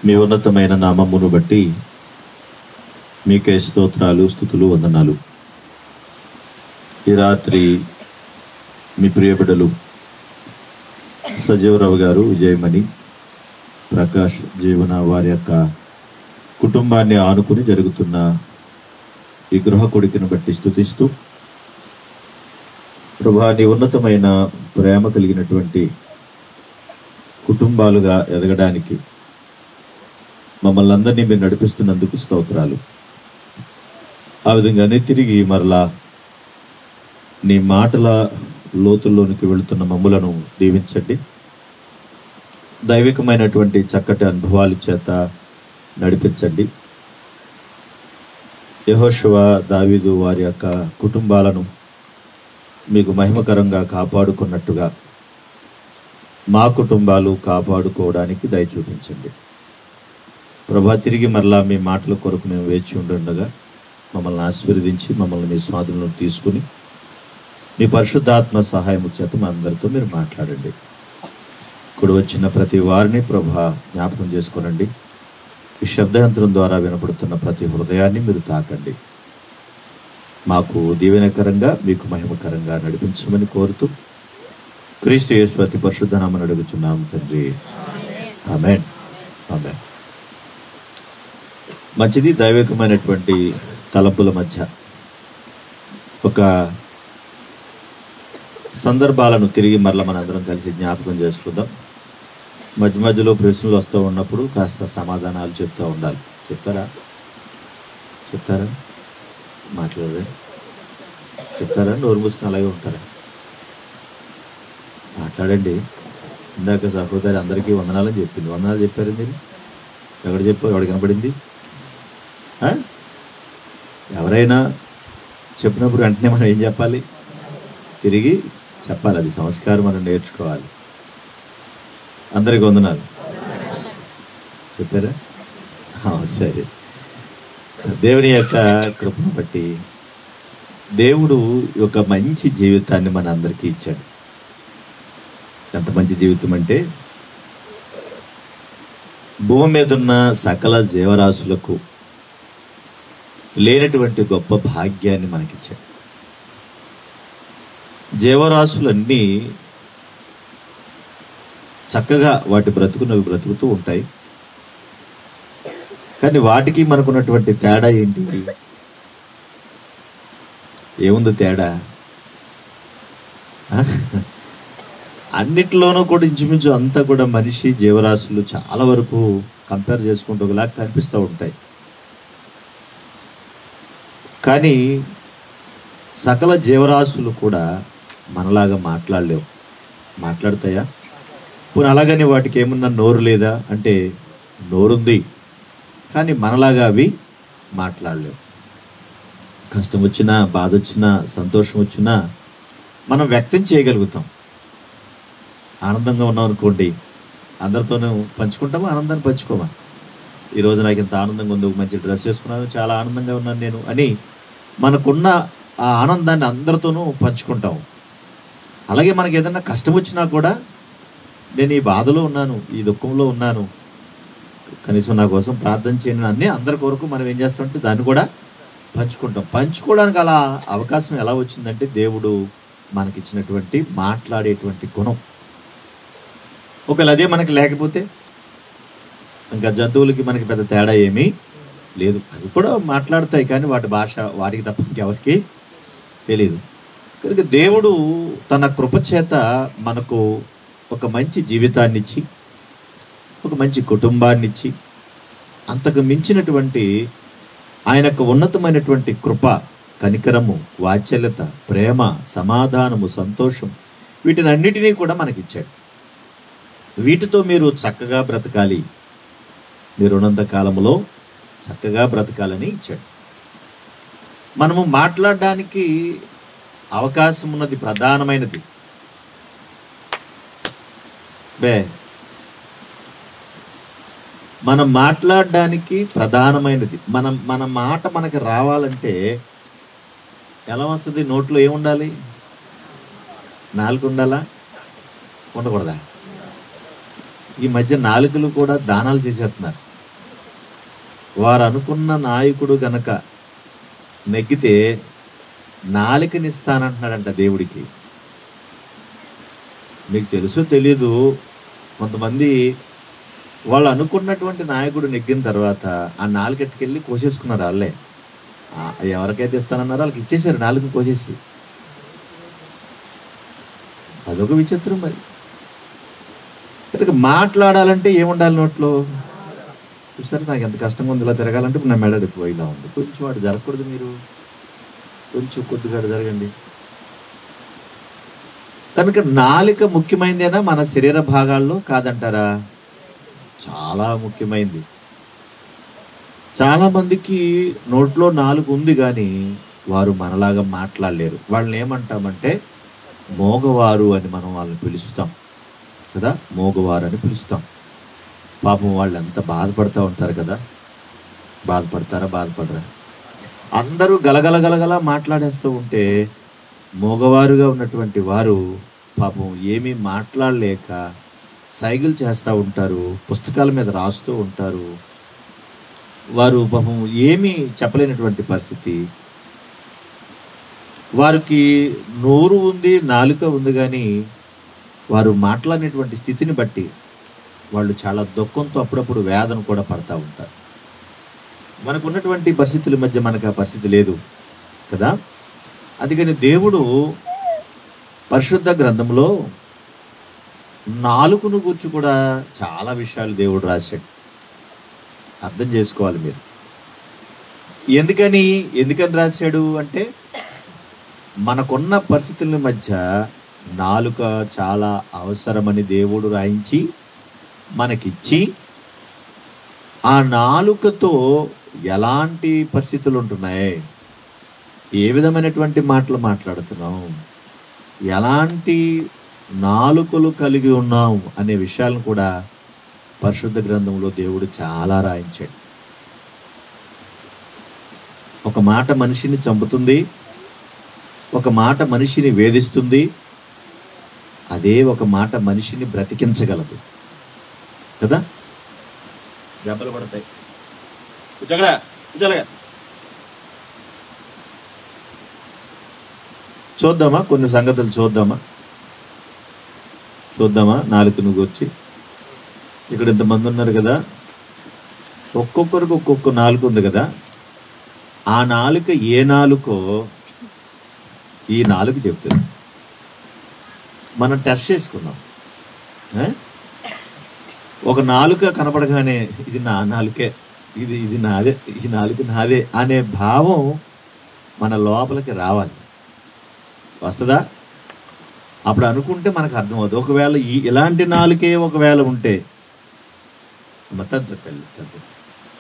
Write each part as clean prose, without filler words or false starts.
మీ ఉన్నతమైన నామమును బట్టి మీకే స్తోత్రాలు, స్తుతులు, వందనాలు. ఈ రాత్రి మీ ప్రియబిడ్డలు సజీవరావు గారు, విజయమణి, ప్రకాష్ జీవన వారి యొక్క కుటుంబాన్ని ఆనుకుని జరుగుతున్న ఈ గృహ కొడుకును బట్టి స్తుతిస్తూ, ప్రభువా నీ ఉన్నతమైన ప్రేమ కలిగినటువంటి కుటుంబాలుగా ఎదగడానికి మమ్మల్ని అందరినీ మీరు నడిపిస్తున్నందుకు స్తోత్రాలు. ఆ విధంగానే తిరిగి మరలా నీ మాటల లోతుల్లోనికి వెళుతున్న మమ్ములను దీవించండి. దైవికమైనటువంటి చక్కటి అనుభవాల చేత నడిపించండి. యెహోషువ, దావీదు వారి యొక్క కుటుంబాలను మీకు మహిమకరంగా కాపాడుకున్నట్టుగా మా కుటుంబాలు కాపాడుకోవడానికి దయ చూపించండి. ప్రభా, తిరిగి మరలా మీ మాటల కొరకు మేము వేచి ఉండగా మమ్మల్ని ఆశీర్వదించి మమ్మల్ని మీ స్వాధీనంలో తీసుకుని మీ పరిశుద్ధాత్మ సహాయం చేత మా అందరితో మీరు మాట్లాడండి. ఇప్పుడు వచ్చిన ప్రతి వారిని ప్రభా జ్ఞాపకం చేసుకోనండి. ఈ శబ్దయంత్రం ద్వారా వినపడుతున్న ప్రతి హృదయాన్ని మీరు తాకండి. మాకు దీవెనకరంగా, మీకు మహిమకరంగా నడిపించమని కోరుతూ క్రీస్తు యేసు అతి పరిశుద్ధ నామమున అడుగుచున్నాము తండ్రి, ఆమేన్. ఆమేన్. మంచిది. దైవికమైనటువంటి తలంపుల మధ్య ఒక సందర్భాలను తిరిగి మరలా మనందరం కలిసి జ్ఞాపకం చేసుకుందాం. మధ్య మధ్యలో ప్రశ్నలు వస్తూ ఉన్నప్పుడు కాస్త సమాధానాలు చెప్తూ ఉండాలి. చెప్తారా మాట్లాడరే? చెప్తారా? నోరు మూసుకుని అలాగే ఉంటారా? మాట్లాడండి. ఇందాక సహోదరి అందరికీ వందనాలని చెప్పింది. వందనాలు చెప్పారు మీరు? ఎక్కడ చెప్పారు? ఎవడు కనపడింది? ఎవరైనా చెప్పినప్పుడు వెంటనే మనం ఏం చెప్పాలి? తిరిగి చెప్పాలి. అది సంస్కారం, మనం నేర్చుకోవాలి. అందరికి వందనాలు చెప్పారా? సరే. దేవుని యొక్క కృపను బట్టి దేవుడు ఒక మంచి జీవితాన్ని మన అందరికీ ఇచ్చాడు. ఎంత మంచి జీవితం అంటే, భూమి మీద ఉన్న సకల జీవరాశులకు లేనటువంటి గొప్ప భాగ్యాన్ని మనకిచ్చాడు. జీవరాశులన్నీ చక్కగా వాటి బ్రతుకునవి బ్రతుకుతూ ఉంటాయి. కానీ వాటికి మనకున్నటువంటి తేడా ఏంటి? ఏముంది తేడా? అన్నిటిలోనూ కూడా ఇంచుమించు అంతా కూడా మనిషి, జీవరాశులు చాలా వరకు కంపేర్ చేసుకుంటూ ఒకలాగా కనిపిస్తూ ఉంటాయి. కానీ సకల జీవరాశులు కూడా మనలాగా మాట్లాడలేవు. మాట్లాడతాయా? పోనీ అలాగని వాటికి ఏమన్నా నోరు లేదా అంటే నోరుంది, కానీ మనలాగా అవి మాట్లాడలేవు. కష్టం వచ్చినా, బాధ వచ్చినా, సంతోషం వచ్చినా మనం వ్యక్తం చేయగలుగుతాం. ఆనందంగా ఉన్నాం అనుకోండి, అందరితోనూ పంచుకుంటామా? ఆనందాన్ని పంచుకోమా? ఈరోజు నాకు ఇంత ఆనందంగా ఉంది, ఒక మంచి డ్రెస్ వేసుకున్నాను, చాలా ఆనందంగా ఉన్నాను నేను అని మనకున్న ఆ ఆనందాన్ని అందరితోనూ పంచుకుంటాం. అలాగే మనకి ఏదైనా కష్టం వచ్చినా కూడా, నేను ఈ బాధలో ఉన్నాను, ఈ దుఃఖంలో ఉన్నాను, కనీసం నా కోసం ప్రార్థన చేయండి అన్నీ అందరి కొరకు మనం ఏం చేస్తామంటే దాన్ని కూడా పంచుకుంటాం. పంచుకోవడానికి అలా అవకాశం ఎలా వచ్చిందంటే, దేవుడు మనకిచ్చినటువంటి మాట్లాడేటువంటి గుణం. ఒకవేళ అదే మనకి లేకపోతే, ఇంకా జంతువులకి మనకి పెద్ద తేడా ఏమీ లేదు. అవి కూడా మాట్లాడతాయి, కానీ వాటి భాష వాటికి తప్ప ఇంకెవరికి తెలియదు. కనుక దేవుడు తన కృపచేత మనకు ఒక మంచి జీవితాన్ని ఇచ్చి, ఒక మంచి కుటుంబాన్ని ఇచ్చి, అంతకు మించినటువంటి ఆయనకు ఉన్నతమైనటువంటి కృప, కనికరము, వాత్సల్యత, ప్రేమ, సమాధానము, సంతోషం, వీటిని అన్నిటినీ కూడా మనకిచ్చాడు. వీటితో మీరు చక్కగా బ్రతకాలి, మీరు ఉన్నంత కాలంలో చక్కగా బ్రతకాలని ఇచ్చాడు. మనము మాట్లాడడానికి అవకాశం ఉన్నది ప్రధానమైనది. మనం మాట్లాడడానికి ప్రధానమైనది. మన మాట మనకి రావాలంటే ఎలా వస్తుంది? నోట్లో ఏముండాలి? నాలుగు ఉండాలా? ఉండకూడదా? ఈ మధ్య నాలుకలు కూడా దానాలు చేసేస్తున్నారు. వారు అనుకున్న నాయకుడు గనక నెగ్గితే నాలుకనిస్తానంటున్నాడంట దేవుడికి. మీకు తెలుసో తెలీదు, కొంతమంది వాళ్ళు అనుకున్నటువంటి నాయకుడు నెగ్గిన తర్వాత ఆ నాలుకెట్టుకెళ్ళి కోసేసుకున్నారు. వాళ్ళే ఎవరికైతే ఇస్తానన్నారో వాళ్ళకి ఇచ్చేసారు, నాలుగు కోసేసి. అదొక విచిత్రం. మరి ఇక మాట్లాడాలంటే ఏముండాలి నోట్లో? చూసారు, నాకు ఎంత కష్టంగా ఉంది ఇలా తిరగాలంటే. నా మెడడిపో ఇలా ఉంది, కొంచెం వాడు జరగకూడదు, మీరు కొంచెం కొద్దిగా జరగండి. కనుక నాలుక ముఖ్యమైనదేనా మన శరీర భాగాల్లో? కాదంటారా? చాలా ముఖ్యమైనది. చాలా మందికి నోట్లో నాలుక ఉంది కానీ వారు మనలాగా మాట్లాడలేరు. వాళ్ళని ఏమంటామంటే మోగవారు అని మనం వాళ్ళని పిలుస్తాం కదా, మోగవారు అని పిలుస్తాం. పాపం వాళ్ళు ఎంత బాధపడుతూ ఉంటారు కదా. బాధపడతారా? బాధపడరా? అందరూ గలగల గలగల మాట్లాడేస్తూ ఉంటే మోగవారుగా ఉన్నటువంటి వారు పాపం ఏమీ మాట్లాడలేక సైకిల్ చేస్తూ ఉంటారు, పుస్తకాల మీద రాస్తూ ఉంటారు. వారు పాపం ఏమీ చెప్పలేనటువంటి పరిస్థితి. వారికి నోరు ఉంది, నాలుక ఉంది, కానీ వారు మాట్లాడినటువంటి స్థితిని బట్టి వాళ్ళు చాలా దుఃఖంతో అప్పుడప్పుడు వేదన కూడా పడతా ఉంటారు. మనకు ఉన్నటువంటి పరిస్థితుల మధ్య మనకు ఆ పరిస్థితి లేదు కదా. అందుకని దేవుడు పరిశుద్ధ గ్రంథంలో నాలుకను గురించి కూడా చాలా విషయాలు దేవుడు రాశాడు. అర్థం చేసుకోవాలి మీరు. ఎందుకని రాశాడు అంటే మనకున్న పరిస్థితుల మధ్య నాలుక చాలా అవసరమని దేవుడు రాయించి మనకిచ్చి, ఆ నాలుకతో ఎలాంటి పరిస్థితులు ఉంటున్నాయి, ఏ విధమైనటువంటి మాటలు మాట్లాడుతున్నాం, ఎలాంటి నాలుకలు కలిగి ఉన్నాం అనే విషయాలను కూడా పరిశుద్ధ గ్రంథంలో దేవుడు చాలా రాయించాడు. ఒక మాట మనిషిని చంపుతుంది, ఒక మాట మనిషిని వేధిస్తుంది, అదే ఒక మాట మనిషిని బ్రతికించగలదు కదా. దెబ్బలు పడతాయి. చూద్దామా కొన్ని సంగతులు? చూద్దామా నాలుకను గురించి? ఇక్కడ ఇంతమంది ఉన్నారు కదా, ఒక్కొక్కరికి ఒక్కొక్క నాలుక ఉంది కదా. ఆ నాలుక ఏ నాలుకో ఈ నాలుక చెప్తుంది. మనం టెస్ట్ చేసుకున్నాం. ఒక నాలుక కనపడగానే ఇది నా నాలుకే, ఇది నాదే, ఈ నాలుక నాదే అనే భావం మన లోపలికి రావాలి. వస్తుందా? అప్పుడు అనుకుంటే మనకు అర్థమవుతుంది. ఒకవేళ ఇలాంటి నాలుకే ఒకవేళ ఉంటే,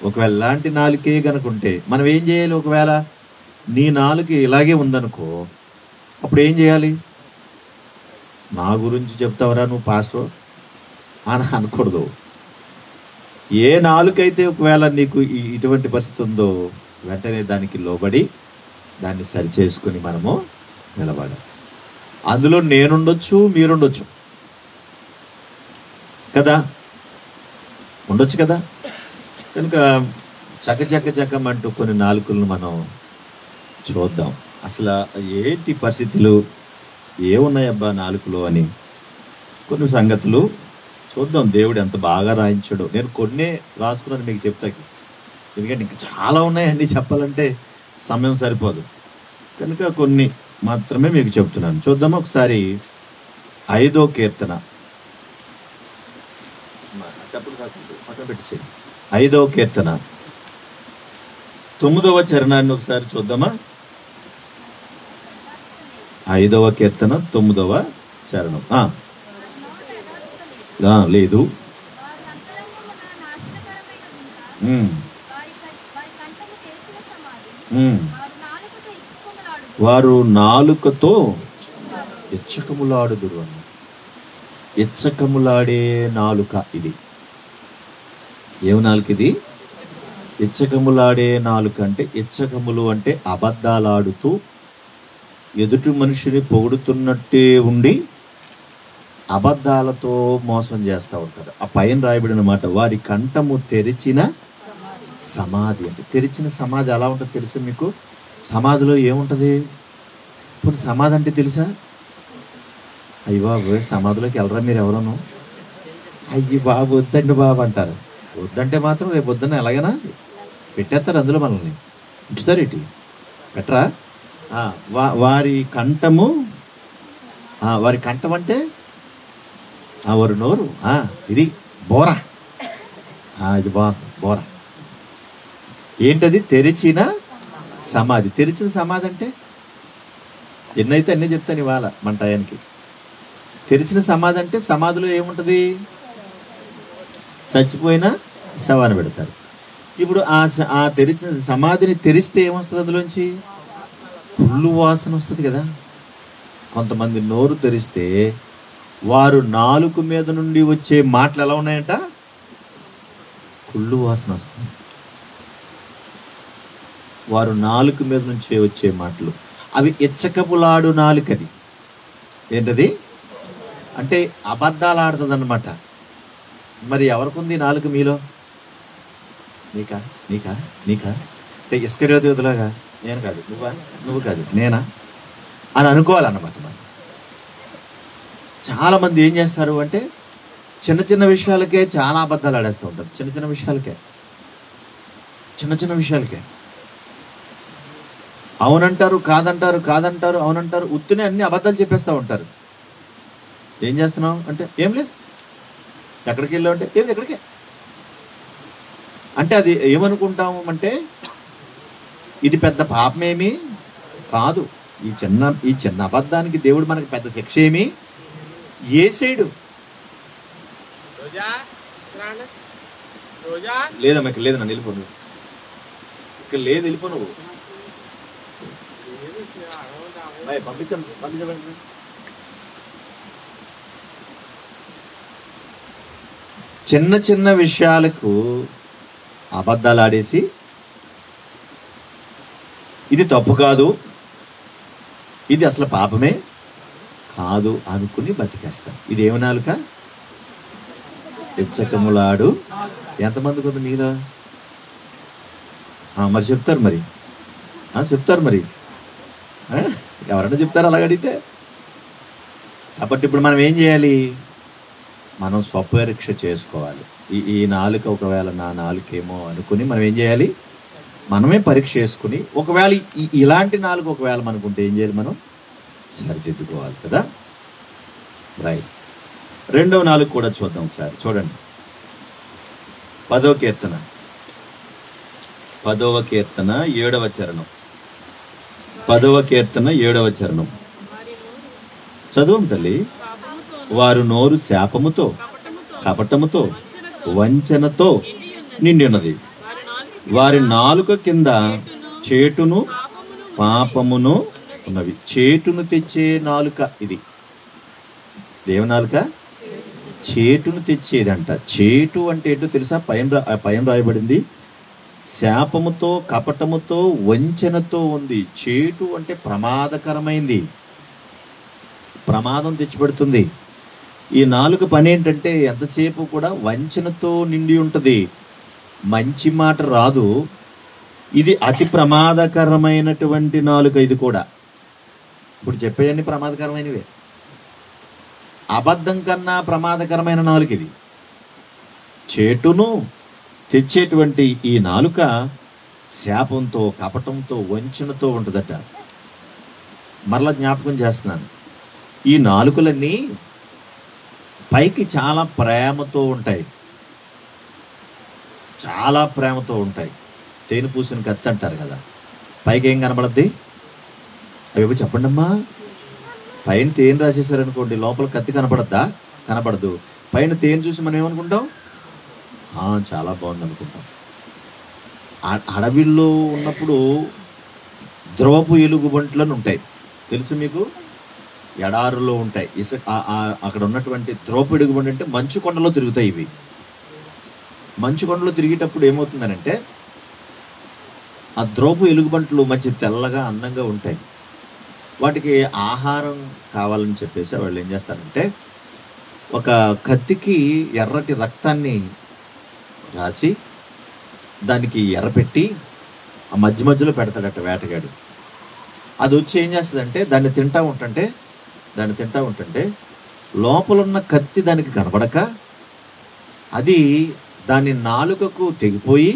ఒకవేళ ఇలాంటి నాలుకే కనుకుంటే మనం ఏం చేయాలి? ఒకవేళ నీ నాలుక ఇలాగే ఉందనుకో, అప్పుడు ఏం చేయాలి? నా గురించి చెప్తావరా నువ్వు పాస్టర్ అని అనకూడదు. ఏ నాలుకైతే ఒకవేళ నీకు ఇటువంటి పరిస్థితి ఉందో వెంటనే దానికి లోబడి దాన్ని సరిచేసుకుని మనము నిలబడాలి. అందులో నేనుండొచ్చు, మీరుండొచ్చు కదా, ఉండొచ్చు కదా. కనుక చకచకచకమంటూ కొన్ని నాలుకలను మనం చూద్దాం. అసలు ఏంటి పరిస్థితులు, ఏమున్నాయబ్బా నాలుకలో అని కొన్ని సంగతులు చూద్దాం. దేవుడు ఎంత బాగా రాయించాడో. నేను కొన్నే రాసుకున్నాను మీకు చెప్తాకి, ఎందుకంటే ఇంకా చాలా ఉన్నాయి, అన్నీ చెప్పాలంటే సమయం సరిపోదు. కనుక కొన్ని మాత్రమే మీకు చెప్తున్నాను. చూద్దాం ఒకసారి 5వ కీర్తన. పక్కన పెట్టేసి 5వ కీర్తన 9వ చరణాన్ని ఒకసారి చూద్దామా? 5వ కీర్తన 9వ చరణం. లేదు, వారు నాలుకతో ఇచ్చకములాడుదురు అన్న. ఇచ్చకములాడే నాలుక ఇది. ఏమి నాలుక ఇది? ఇచ్చకములాడే నాలుక. అంటే ఇచ్చకములు అంటే అబద్ధాలాడుతూ ఎదుటి మనిషిని పొగుడుతున్నట్టే ఉండి అబద్ధాలతో మోసం చేస్తూ ఉంటారు. ఆ పైన రాయబడిన మాట, వారి కంఠము తెరిచిన సమాధి అంటే తెరిచిన సమాధి ఎలా ఉంటుంది తెలుసా మీకు? సమాధిలో ఏముంటుంది? ఇప్పుడు సమాధి అంటే తెలుసా? అయ్యి బాబు సమాధిలోకి వెళ్ళరా మీరు ఎవరను? అయ్యి బాబు వద్దండి బాబు అంటారు. వద్దంటే మాత్రం రేపు వద్దని ఎలాగైనా పెట్టేస్తారు, అందులో మనల్ని ఉంచుతారు. ఇటు పెట్టరా? వారి కంఠము, వారి కంఠం అంటే వారి నోరు, ఇది బోరా, ఇది బోరా. ఏంటది? తెరిచిన సమాధి. తెరిచిన సమాధి అంటే ఎన్నైతే అన్నీ చెప్తాను ఇవాళ మన టయానికి. తెరిచిన సమాధి అంటే సమాధిలో ఏముంటుంది? చచ్చిపోయిన శవాన్ని పెడతారు. ఇప్పుడు ఆ తెరిచిన సమాధిని తెరిస్తే ఏమొస్తుంది? అందులోంచి కుళ్ళు వాసన వస్తుంది కదా. కొంతమంది నోరు తెరిస్తే వారు నాలుక మీద నుండి వచ్చే మాటలు ఎలా ఉన్నాయంట? కుళ్ళు వాసన వస్తుంది. వారు నాలుక మీద నుంచి వచ్చే మాటలు అవి ఇచ్చకపులాడు నాలుకది. ఏంటది అంటే అబద్ధాలు ఆడుతుంది అన్నమాట. మరి ఎవరికుంది నాలుక మీలో? నీకా నీకా నీకా అంటే ఇస్కరియోతులాగా నేను కాదు, నువ్వు కాదు, నేనా అని అనుకోవాలన్నమాట. మనం చాలామంది ఏం చేస్తారు అంటే చిన్న చిన్న విషయాలకే చాలా అబద్ధాలు ఆడేస్తూ ఉంటారు. చిన్న చిన్న విషయాలకే అవునంటారు, కాదంటారు, అవునంటారు, ఉత్తునే అన్ని అబద్ధాలు చెప్పేస్తూ ఉంటారు. ఏం చేస్తున్నావు అంటే ఏం లేదు. ఎక్కడికి వెళ్ళావు అంటే ఏమి ఎక్కడికే. అంటే అది ఏమనుకుంటాము అంటే ఇది పెద్ద పాపమేమీ కాదు. ఈ చిన్న అబద్ధానికి దేవుడు మనకి పెద్ద శిక్ష ఏమీ వేసేయడు. లేదమ్మా ఇక్కడ లేదు, నన్ను వెళ్ళిపో, నువ్వు ఇక్కడ లేదు, వెళ్ళిపో నువ్వు. పంపించండి. చిన్న చిన్న విషయాలకు అబద్ధాలు ఆడేసి ఇది తప్పు కాదు, ఇది అసలు పాపమే కాదు అనుకుని బతికేస్తారు. ఇది ఏమి నాలుక? ఇచ్చకములాడు. ఎంతమందికి ఉంది మీరా? మరి చెప్తారు మరి ఎవరన్నా చెప్తారు అలాగ అడిగితే. కాబట్టి ఇప్పుడు మనం ఏం చేయాలి? మనం స్వపరీక్ష చేసుకోవాలి. ఈ నాలుక ఒకవేళ నా నాలుకేమో అనుకుని మనం ఏం చేయాలి? మనమే పరీక్ష చేసుకుని ఒకవేళ ఇలాంటి నాలుగు ఒకవేళ మనకుంటే ఏం చేయాలి? మనం సరిదిద్దుకోవాలి కదా. రైట్. రెండవ నాలుగు కూడా చూద్దాం ఒకసారి. చూడండి 10వ కీర్తన 7వ చరణం. 10వ కీర్తన 7వ చరణం చదువు తల్లి. వారు నోరు శాపముతో, కపటముతో, వంచనతో నిండి ఉన్నది. వారి నాలుక కింద చేటును, పాపమును ఉన్నవి. చేటును తెచ్చే నాలుక ఇది. దేవ నాలుక చేటును తెచ్చేదంట. చేటు అంటే ఏంటో తెలుసా? పైన రాయబడింది శాపముతో, కపటముతో, వంచనతో ఉంది. చేటు అంటే ప్రమాదకరమైంది, ప్రమాదం తెచ్చిపెడుతుంది. ఈ నాలుక పని ఏంటంటే ఎంతసేపు కూడా వంచనతో నిండి ఉంటుంది. మంచి మాట రాదు. ఇది అతి ప్రమాదకరమైనటువంటి నాలుక. ఇది కూడా ఇప్పుడు చెప్పేవన్నీ ప్రమాదకరమైనవే. అబద్ధం కన్నా ప్రమాదకరమైన నాలుక ఇది. చేటును తెచ్చేటువంటి ఈ నాలుక శాపంతో, కపటంతో, వంచనతో ఉంటుందట. మరలా జ్ఞాపకం చేస్తున్నాను, ఈ నాలుకలన్నీ పైకి చాలా ప్రేమతో ఉంటాయి, చాలా ప్రేమతో ఉంటాయి. తేనె పూసిన కత్తి అంటారు కదా. పైకి ఏం కనబడద్ది? అవి చెప్పండి అమ్మా. పైన తేనె రాసేసారనుకోండి, లోపల కత్తి కనపడద్దా? కనపడదు. పైన తేనె చూసి మనం ఏమనుకుంటాం? చాలా బాగుంది అనుకుంటాం. అడవిలో ఉన్నప్పుడు ద్రవపు ఎలుగుబంట్లను ఉంటాయి, తెలుసు మీకు? ఎడారులో ఉంటాయి. అక్కడ ఉన్నటువంటి ద్రవపు ఎలుగుబంటి అంటే మంచు కొండలో తిరుగుతాయి. ఇవి మంచు కొండలో తిరిగేటప్పుడు ఏమవుతుందనంటే ఆ ద్రవపు ఎలుగుబంట్లు మంచి తెల్లగా అందంగా ఉంటాయి. వాటికి ఆహారం కావాలని చెప్పేసి వాళ్ళు ఏం చేస్తారంటే ఒక కత్తికి ఎర్రటి రక్తాన్ని రాసి దానికి ఎర్ర పెట్టి ఆ మధ్య మధ్యలో పెడతాడట వేటగాడు. అది వచ్చి ఏం చేస్తుందంటే దాన్ని తింటా ఉంటుంటే లోపల ఉన్న కత్తి దానికి కనబడక అది దాని నాలుకకు తెగిపోయి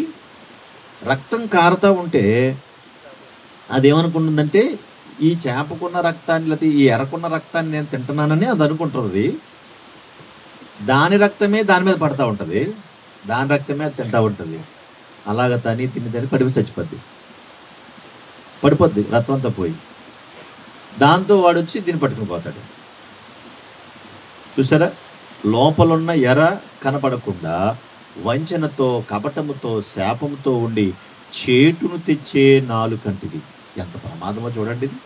రక్తం కారుతూ ఉంటే అదేమనుకుంటుందంటే ఈ చేపకున్న రక్తాన్ని లేకపోతే ఈ ఎర్రకున్న రక్తాన్ని నేను తింటున్నానని అది అనుకుంటుంది. దాని రక్తమే దాని మీద పడతా ఉంటుంది, దాని రక్తమే అది తింటూ ఉంటుంది. అలాగ తిని చచ్చిపోద్ది, పడిపోద్ది రక్తం అంతా పోయి. దాంతో వాడు వచ్చి దీన్ని పట్టుకుని పోతాడు. చూసారా, లోపలున్న ఎర్ర కనపడకుండా వంచనతో కపటముతో శాపముతో ఉండి చేటును తెచ్చే నాలుకంటిది. ఎంత ప్రమాదమో చూడండి. ఇది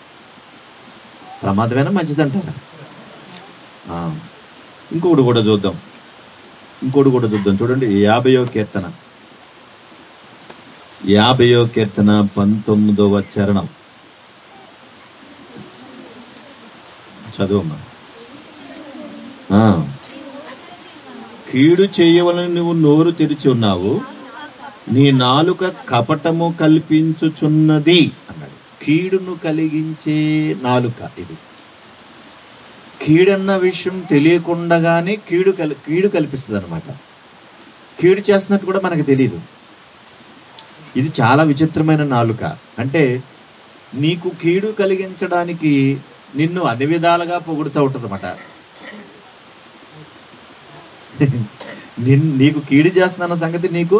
ప్రమాదమైనా మంచిదంటారా? ఇంకొకటి కూడా చూద్దాం చూడండి. 50వ కీర్తన 19వ చరణం చదువమ్మా. కీడు చేయవలని నువ్వు నోరు తెరిచి ఉన్నావు, నీ నాలుక కపటము కల్పించుచున్నది అన్నాడు. కీడును కలిగించే నాలుక ఇది. కీడన్న విషయం తెలియకుండానే కీడు కల్పిస్తుంది అనమాట. కీడు చేస్తున్నట్టు కూడా మనకు తెలియదు. ఇది చాలా విచిత్రమైన నాలుక. అంటే నీకు కీడు కలిగించడానికి నిన్ను అన్ని విధాలుగా పొగుడుతూ ఉంటుంది అన్నమాట. నీకు కీడు చేస్తున్న సంగతి నీకు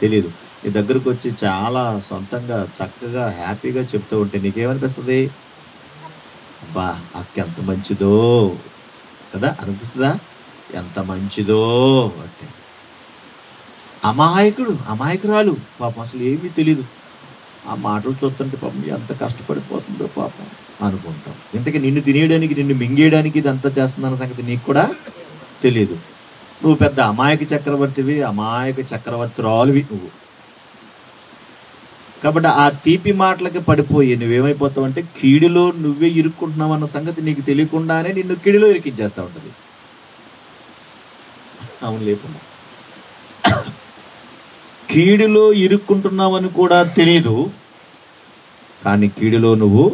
తెలియదు. నీ దగ్గరకు వచ్చి చాలా సొంతంగా చక్కగా హ్యాపీగా చెప్తూ ఉంటే నీకేమనిపిస్తుంది? అబ్బా అక్క ఎంత మంచిదో కదా అనిపిస్తుందా? ఎంత మంచిదో అంటే అమాయకురాలు పాపం, అసలు ఏమీ తెలీదు. ఆ మాటలు చూస్తుంటే పాపం ఎంత కష్టపడిపోతుందో పాపం అనుకుంటాం. ఇంతకీ నిన్ను తినేయడానికి, నిన్ను మింగేయడానికి ఇదంతా చేస్తుందన్న సంగతి నీకు కూడా తెలియదు. నువ్వు పెద్ద అమాయక చక్రవర్తిరాలువి నువ్వు. కాబట్టి ఆ తీపి మాటలకి పడిపోయి నువ్వేమైపోతావు అంటే కీడులో నువ్వే ఇరుక్కుంటున్నావు అన్న సంగతి నీకు తెలియకుండానే నిన్ను కీడులో ఇరికించేస్తూ ఉంటుంది. అవును, లేకుండా కీడులో ఇరుక్కుంటున్నావని కూడా తెలియదు, కానీ కీడులో నువ్వు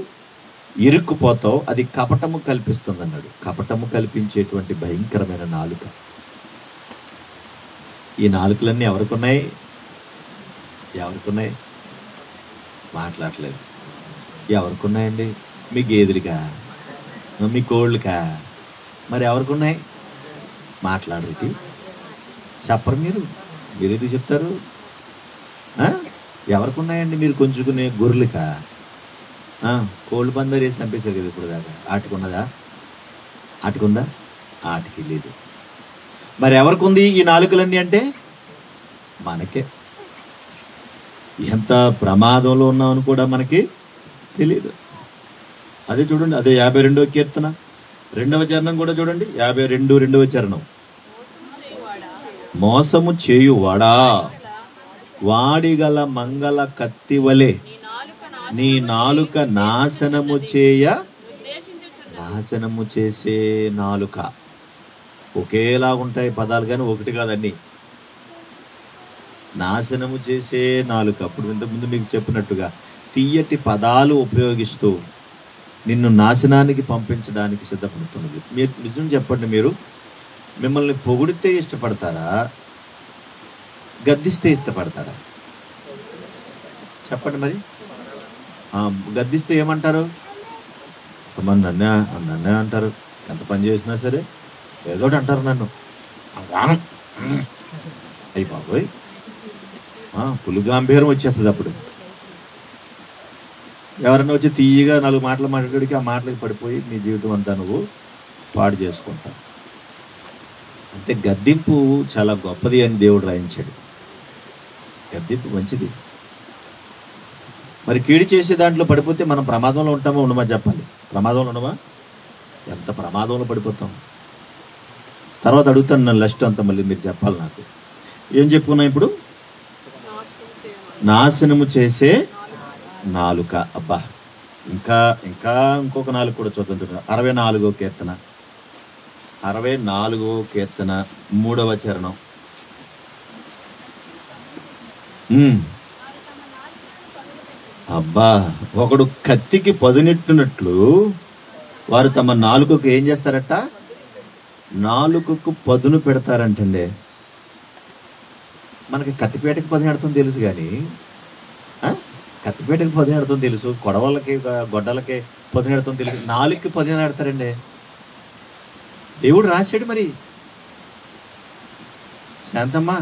ఇరుక్కుపోతావు. అది కపటము కల్పిస్తుంది అన్నాడు. కపటము కల్పించేటువంటి భయంకరమైన నాలుక. ఈ నాలుకలన్నీ ఎవరికున్నాయి? మాట్లాడలేదు. ఎవరికున్నాయండి? మీ గేదెలుగా, మీ కోళ్ళుకా? మరి ఎవరికున్నాయి? మాట్లాడరికి చెప్పరు. మీరు ఎందుకు చెప్తారు? ఎవరికున్నాయండి? మీరు కొంచుకునే గొర్రెలుకా? కోళ్ళు పందారు వేసి చంపేశారు కదా ఇప్పుడు దాకా. ఆటికుందా? ఆటికి లేదు. మరి ఎవరికి ఉంది ఈ నాలుకలన్నీ అంటే? మనకే. ఎంత ప్రమాదంలో ఉన్నామని కూడా మనకి తెలియదు. అదే చూడండి, అదే 52వ కీర్తన 2వ చరణం కూడా చూడండి. 52 2వ చరణం. మోసము చేయువాడా, వాడిగల మంగళ కత్తి వలె నీ నాలుక నాశనము చేసే నాలుక. ఒకేలా ఉంటాయి పదాలు, కానీ ఒకటి కాదండి. నాశనము చేసే నాలుక. అప్పుడు ఇంతకుముందు మీకు చెప్పినట్టుగా తీయటి పదాలు ఉపయోగిస్తూ నిన్ను నాశనానికి పంపించడానికి సిద్ధపడుతున్నది. మీరు నిజం చెప్పండి, మీరు మిమ్మల్ని పొగిడితే ఇష్టపడతారా, గద్దిస్తే ఇష్టపడతారా? చెప్పండి మరి. గద్దిస్తే ఏమంటారు? నన్నే అంటారు. ఎంత పని చేసినా సరే ఏదోటి అంటారు నన్ను. అయ్యి బాబోయ్, పులి గాంభీరం వచ్చేస్తుంది. అప్పుడు ఎవరైనా వచ్చి తీయగా 4 మాటలు మాట్లాడికి ఆ మాటలకు పడిపోయి మీ జీవితం అంతా నువ్వు పాడు చేసుకుంటావు. అంటే గద్దింపు చాలా గొప్పది అని దేవుడు రాయించాడు. గద్దింపు మంచిది. మరి కీడు చేసే దాంట్లో పడిపోతే మనం ప్రమాదంలో ఉంటామా ఉండమా చెప్పాలి. ప్రమాదంలో ఉండమా? ఎంత ప్రమాదంలో పడిపోతాం. తర్వాత అడుగుతాను నన్ను లస్ట్ అంతా, మళ్ళీ మీరు చెప్పాలి నాకు. ఏం చెప్పుకున్నాం ఇప్పుడు? నాశనము చేసే నాలుక. అబ్బా, ఇంకొక నాలుగు కూడా చూద్దాం. 64వ కీర్తన 64వ కీర్తన 3వ చరణం. అబ్బా, ఒకడు కత్తికి పదునెట్టునట్లు వారు తమ నాలుకకు ఏం చేస్తారట? నాలుకకు పదును పెడతారంటండి. మనకి కత్తిపేటకి పదునెడతాం తెలుసు, కానీ కత్తిపేటకి పదునెడతాం తెలుసు, కొడవలకి గొడ్డలకి పదునెడతాం తెలుసు, నాలుగుకి పదునెడతారండి. దేవుడు రాశాడు. మరి శాంతమ్మా,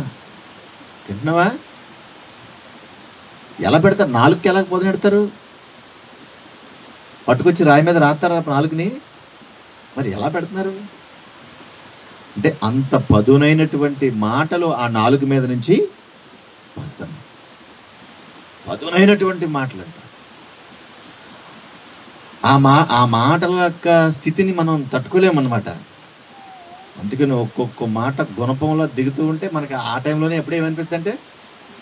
తింటున్నావా? ఎలా పెడతారు? నాలుగుకి ఎలా పదునెడతారు? పట్టుకొచ్చి రాయి మీద రాస్తారా నాలుగుని? మరి ఎలా పెడుతున్నారు? అంటే అంత పదునైనటువంటి మాటలు ఆ నాలుగు మీద నుంచి వస్తాను. పదునైనటువంటి మాటలు అంట. ఆ మాటల యొక్క స్థితిని మనం తట్టుకోలేమన్నమాట. అందుకని ఒక్కొక్క మాట గుణపంలో దిగుతూ ఉంటే మనకి ఆ టైంలోనే ఎప్పుడేమనిపిస్తుంది అంటే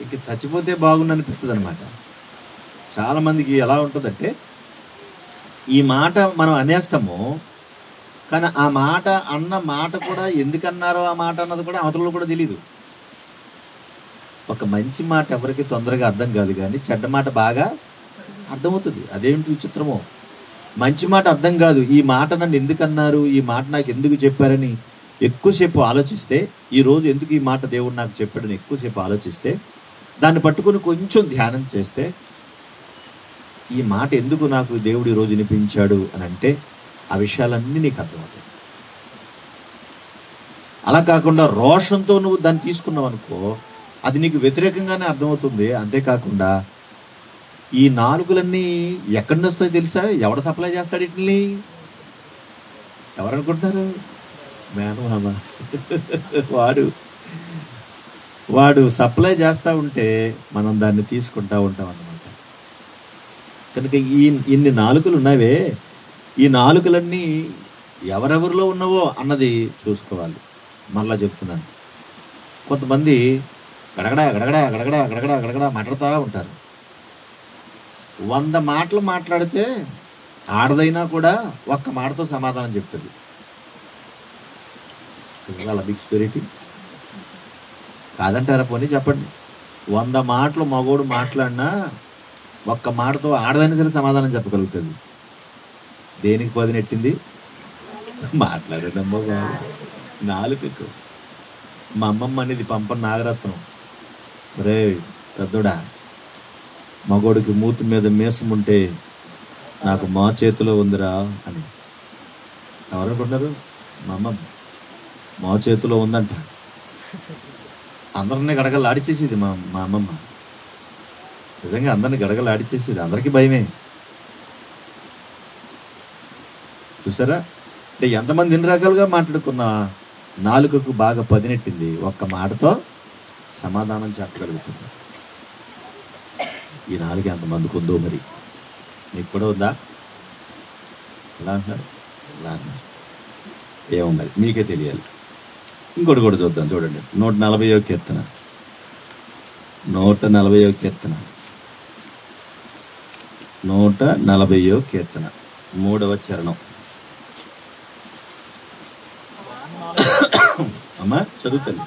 ఇంక చచ్చిపోతే బాగుండు అనిపిస్తుంది అనమాట. చాలామందికి ఎలా ఉంటుందంటే, ఈ మాట మనం అనేస్తాము, కానీ ఆ మాట అన్న మాట కూడా ఎందుకన్నారో ఆ మాట అన్నది కూడా అవతలలో కూడా తెలియదు. ఒక మంచి మాట ఎవరికి తొందరగా అర్థం కాదు, కానీ చెడ్డ మాట బాగా అర్థమవుతుంది. అదేమిటి విచిత్రమో. మంచి మాట అర్థం కాదు. ఈ మాట నన్ను ఎందుకన్నారు, ఈ మాట నాకు ఎందుకు చెప్పారని ఎక్కువసేపు ఆలోచిస్తే, ఈరోజు ఎందుకు ఈ మాట దేవుడు నాకు చెప్పాడని ఎక్కువసేపు ఆలోచిస్తే, దాన్ని పట్టుకుని కొంచెం ధ్యానం చేస్తే, ఈ మాట ఎందుకు నాకు దేవుడు ఈరోజు వినిపించాడు అని అంటే ఆ విషయాలన్నీ నీకు అర్థమవుతాయి. అలా కాకుండా రోషంతో నువ్వు దాన్ని తీసుకున్నావు అనుకో, అది నీకు వ్యతిరేకంగానే అర్థమవుతుంది. అంతేకాకుండా ఈ నాలుగులన్నీ ఎక్కడి నుంచి వస్తాయో తెలుసా? ఎవడ సప్లై చేస్తాడు వీటిని? ఎవరనుకుంటున్నారు? మేనమామ. వాడు సప్లై చేస్తూ ఉంటే మనం దాన్ని తీసుకుంటూ ఉంటాం అన్నమాట. కనుక ఇన్ని నాలుకలు ఉన్నావే, ఈ నాలుకలన్నీ ఎవరెవరిలో ఉన్నావో అన్నది చూసుకోవాలి. మళ్ళా చెప్తున్నాను, కొంతమంది గడగడా గడగడా గడగడా గడగడా గడగడా మాట్లాడుతూ ఉంటారు. 100 మాటలు మాట్లాడితే ఆడదైనా కూడా ఒక్క మాటతో సమాధానం చెప్తుంది. వాళ్ళ బిగ్ స్పిరిట్ కాదంటారా? పోనీ చెప్పండి. 100 మాటలు మగోడు మాట్లాడినా ఒక్క మాటతో ఆడదైనా సరే సమాధానం చెప్పగలుగుతుంది. దేనికి పదునెట్టింది? మాట్లాడేటమ్మో బాబు, నాలుకకు. మా అమ్మమ్మ అనేది పంప నాగరత్నం, రే పెద్దోడా, మగోడికి మూతి మీద మీసం ఉంటే నాకు మా చేతిలో ఉందిరా అని. ఎవరనుకుంటున్నారు? మా అమ్మ మా చేతిలో ఉందంట. అందరినీ గడగలు ఆడిచేసేది మా అమ్మమ్మ. నిజంగా అందరినీ గడగలు ఆడిచేసేది. అందరికీ భయమే. చూసారా? అంటే ఎంతమంది ఎన్ని రకాలుగా మాట్లాడుకున్న నాలుకకు బాగా పదినెట్టింది, ఒక్క మాటతో సమాధానం చెప్పగలుగుతుంది. ఈ నాలుగు ఎంతమందికి ఉందో మరి, నీకు కూడా ఉందా? ఎలా అంటున్నారు? ఎలా అంటున్నారు? ఏమో మరి, మీకే తెలియాలి. ఇంకోటి కూడా చూద్దాం. చూడండి, 140వ కీర్తన. 140వ కీర్తన 140వ కీర్తన 3వ చరణం. అమ్మా చదువుతాను.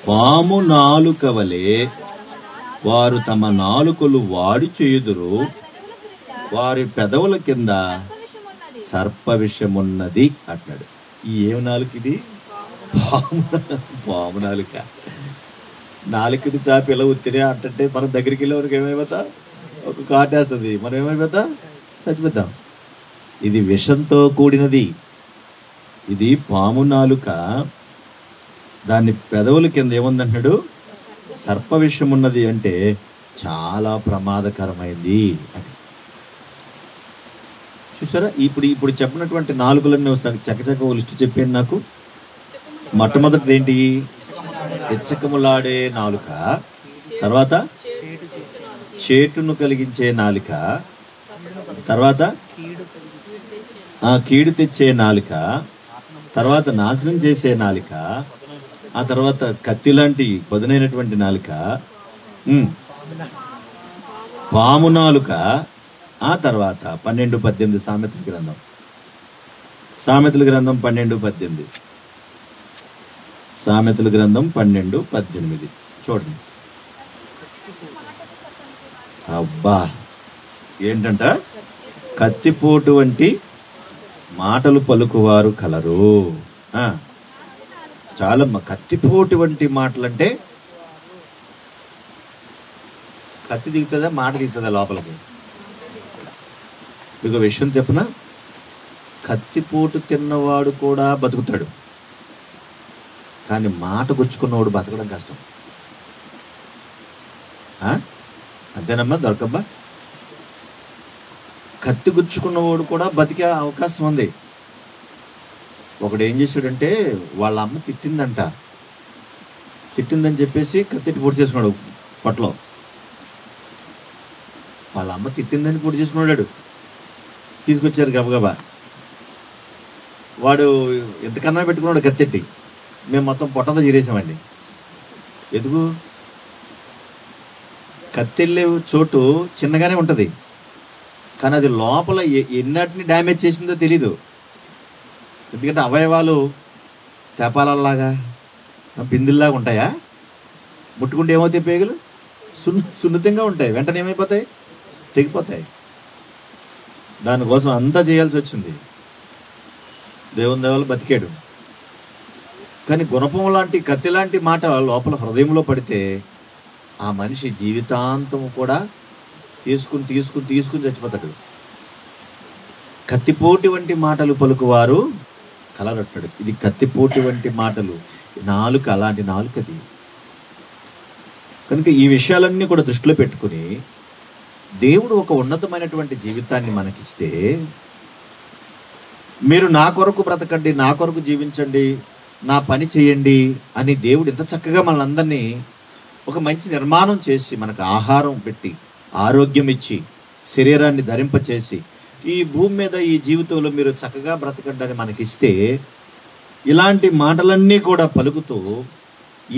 పాము నాలుక వలె వారు తమ నాలుకలు వాడి చేయుదురు, వారి పెదవుల కింద సర్ప విషమున్నది అంటున్నాడు. ఈ ఏం నాలుక ఇది? పాము నాలుక. నాలుకని చాపి ఎలా ఉత్తిరే అంటే మనం దగ్గరికి వెళ్ళే వరకు ఏమైపోతా? ఒక కాటేస్తుంది, మనం ఏమైపోతా? చచ్చిపోతాం. ఇది విషంతో కూడినది. ఇది పాము నాలుక, దాన్ని పెదవుల కింద ఏముందంటున్నాడు? సర్ప విషం ఉన్నది. అంటే చాలా ప్రమాదకరమైంది అని. చూసారా? ఇప్పుడు చెప్పినటువంటి నాలుగులన్నీ చకచక లిస్టు చెప్పాను నాకు. మొట్టమొదటిది ఏంటి? హెచ్చకములాడే నాలుక, తర్వాత చేటును కలిగించే నాలుక, తర్వాత కీడు తెచ్చే నాలుక, తర్వాత నాశనం చేసే నాలుక, ఆ తర్వాత కత్తి లాంటి పదునైనటువంటి నాలుక, పాము నాలుక, ఆ తర్వాత 12-18 సామెతల గ్రంథం 12-18 సామెతల గ్రంథం 12-18. చూడండి. అబ్బా, ఏంటంట? కత్తిపోటు వంటి మాటలు పలుకువారు కలరు. చాలా కత్తిపోటు వంటి మాటలు అంటే కత్తి దిగుతుందా, మాట దిగుతుందా లోపలికి? మీకు విషయం చెప్పిన, కత్తిపోటు తిన్నవాడు కూడా బతుకుతాడు, కానీ మాట గుచ్చుకున్నవాడు బతకడం కష్టం. అంతేనమ్మా దొరకబ్బా? కత్తి గుచ్చుకున్నవాడు కూడా బతికే అవకాశం ఉంది. ఒకడు ఏం చేశాడంటే, వాళ్ళ అమ్మ తిట్టిందని చెప్పేసి కత్తి పొడి చేసుకున్నాడు పొట్టలో. వాళ్ళ అమ్మ తిట్టిందని పొడి చేసుకున్నాడు. తీసుకొచ్చారు గబగబా. వాడు ఎంతకన్నా పెట్టుకున్నాడు కత్తెట్టి. మేము మొత్తం పొట్టంతా చీరేసామండి. ఎందుకు? కత్తెళ్ళే చోటు చిన్నగానే ఉంటుంది, కానీ అది లోపల ఎన్నటిని డ్యామేజ్ చేసిందో తెలీదు. ఎందుకంటే అవయవాలు తెపాలలాగా బిందుల్లాగా ఉంటాయా? ముట్టుకుంటే ఏమవుతాయి? పేగులు సున్నితంగా ఉంటాయి, వెంటనే ఏమైపోతాయి? తెగిపోతాయి. దానికోసం అంతా చేయాల్సి వచ్చింది. దేవుని దేవాలు బతికాడు. కానీ గుణపం లాంటి కత్తి లాంటి మాట లోపల హృదయంలో పడితే ఆ మనిషి జీవితాంతం కూడా తీసుకుని చచ్చిపోతాడు. కత్తిపోటి వంటి మాటలు పలుకువారు కలరట్టాడు. ఇది కత్తిపోటి వంటి మాటలు. నాలుక అలాంటి నాలుకది. కనుక ఈ విషయాలన్నీ కూడా దృష్టిలో పెట్టుకుని దేవుడు ఒక ఉన్నతమైనటువంటి జీవితాన్ని మనకిస్తే, మీరు నా కొరకు బ్రతకండి, నా కొరకు జీవించండి, నా పని చేయండి అని దేవుడు ఇంత చక్కగా మనందరినీ ఒక మంచి నిర్మాణం చేసి, మనకు ఆహారం పెట్టి, ఆరోగ్యం ఇచ్చి, శరీరాన్ని ధరింపచేసి, ఈ భూమి మీద ఈ జీవితంలో మీరు చక్కగా బ్రతకండి అని మనకిస్తే, ఇలాంటి మాటలన్నీ కూడా పలుకుతూ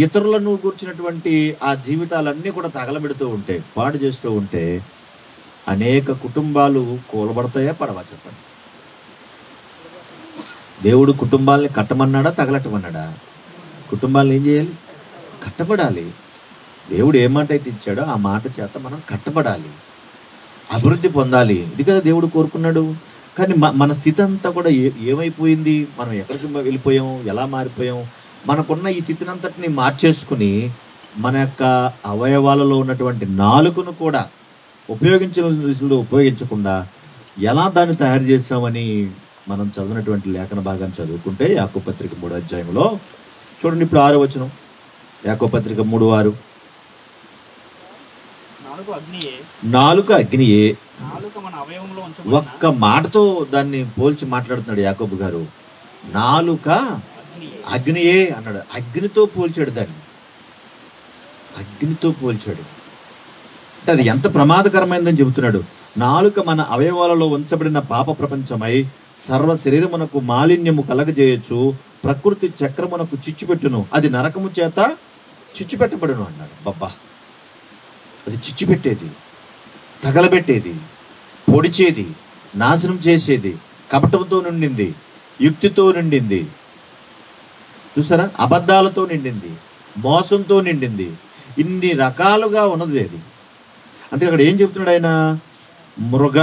ఇతరులను కూర్చున్నటువంటి ఆ జీవితాలన్నీ కూడా తగలబెడుతూ ఉంటే, పాడు చేస్తూ ఉంటే అనేక కుటుంబాలు కూలబడతాయా పడవా? చెప్పండి. దేవుడు కుటుంబాలని కట్టమన్నాడా, తగలట్టమన్నాడా? కుటుంబాలను ఏం చేయాలి? కట్టబడాలి. దేవుడు ఏ మాట అయితే ఇచ్చాడో ఆ మాట చేత మనం కట్టబడాలి, అభివృద్ధి పొందాలి. ఇది కదా దేవుడు కోరుకున్నాడు. కానీ మన స్థితి అంతా కూడా ఏమైపోయింది? మనం ఎక్కడికి వెళ్ళిపోయాం? ఎలా మారిపోయాం? మనకున్న ఈ స్థితిని అంతటిని మార్చేసుకుని మన యొక్క అవయవాలలో ఉన్నటువంటి నాలుకను కూడా ఉపయోగించకుండా ఎలా దాన్ని తయారు చేసామని మనం చదివినటువంటి లేఖన భాగాన్ని చదువుకుంటే, యాకోబు పత్రిక 3వ అధ్యాయంలో చూడండి. ఇప్పుడు 6వ వచనం, యాకోబు పత్రిక 3:6. నాలుక అగ్నియే. ఒక్క మాటతో దాన్ని పోల్చి మాట్లాడుతున్నాడు యాకోబు గారు. నాలుక అగ్నియే అన్నాడు. అగ్నితో పోల్చాడు దాన్ని, అగ్నితో పోల్చాడు. అంటే అది ఎంత ప్రమాదకరమైందని చెబుతున్నాడు. నాలుక మన అవయవాలలో ఉంచబడిన పాప ప్రపంచమై సర్వ శరీరమునకు మాలిన్యము కలగజేయచ్చు, ప్రకృతి చక్రమునకు చిచ్చుపెట్టును, అది నరకము చేత చిచ్చుపెట్టబడును అన్నాడు. బాబా, అది చిచ్చుపెట్టేది, తగలబెట్టేది, పొడిచేది, నాశనం చేసేది, కపటంతో నిండింది, యుక్తితో నిండింది, చూసారా, అబద్ధాలతో నిండింది, మోసంతో నిండింది, ఇన్ని రకాలుగా ఉన్నది అది. అందుకే అక్కడ ఏం చెప్తున్నాడు ఆయన? మృగ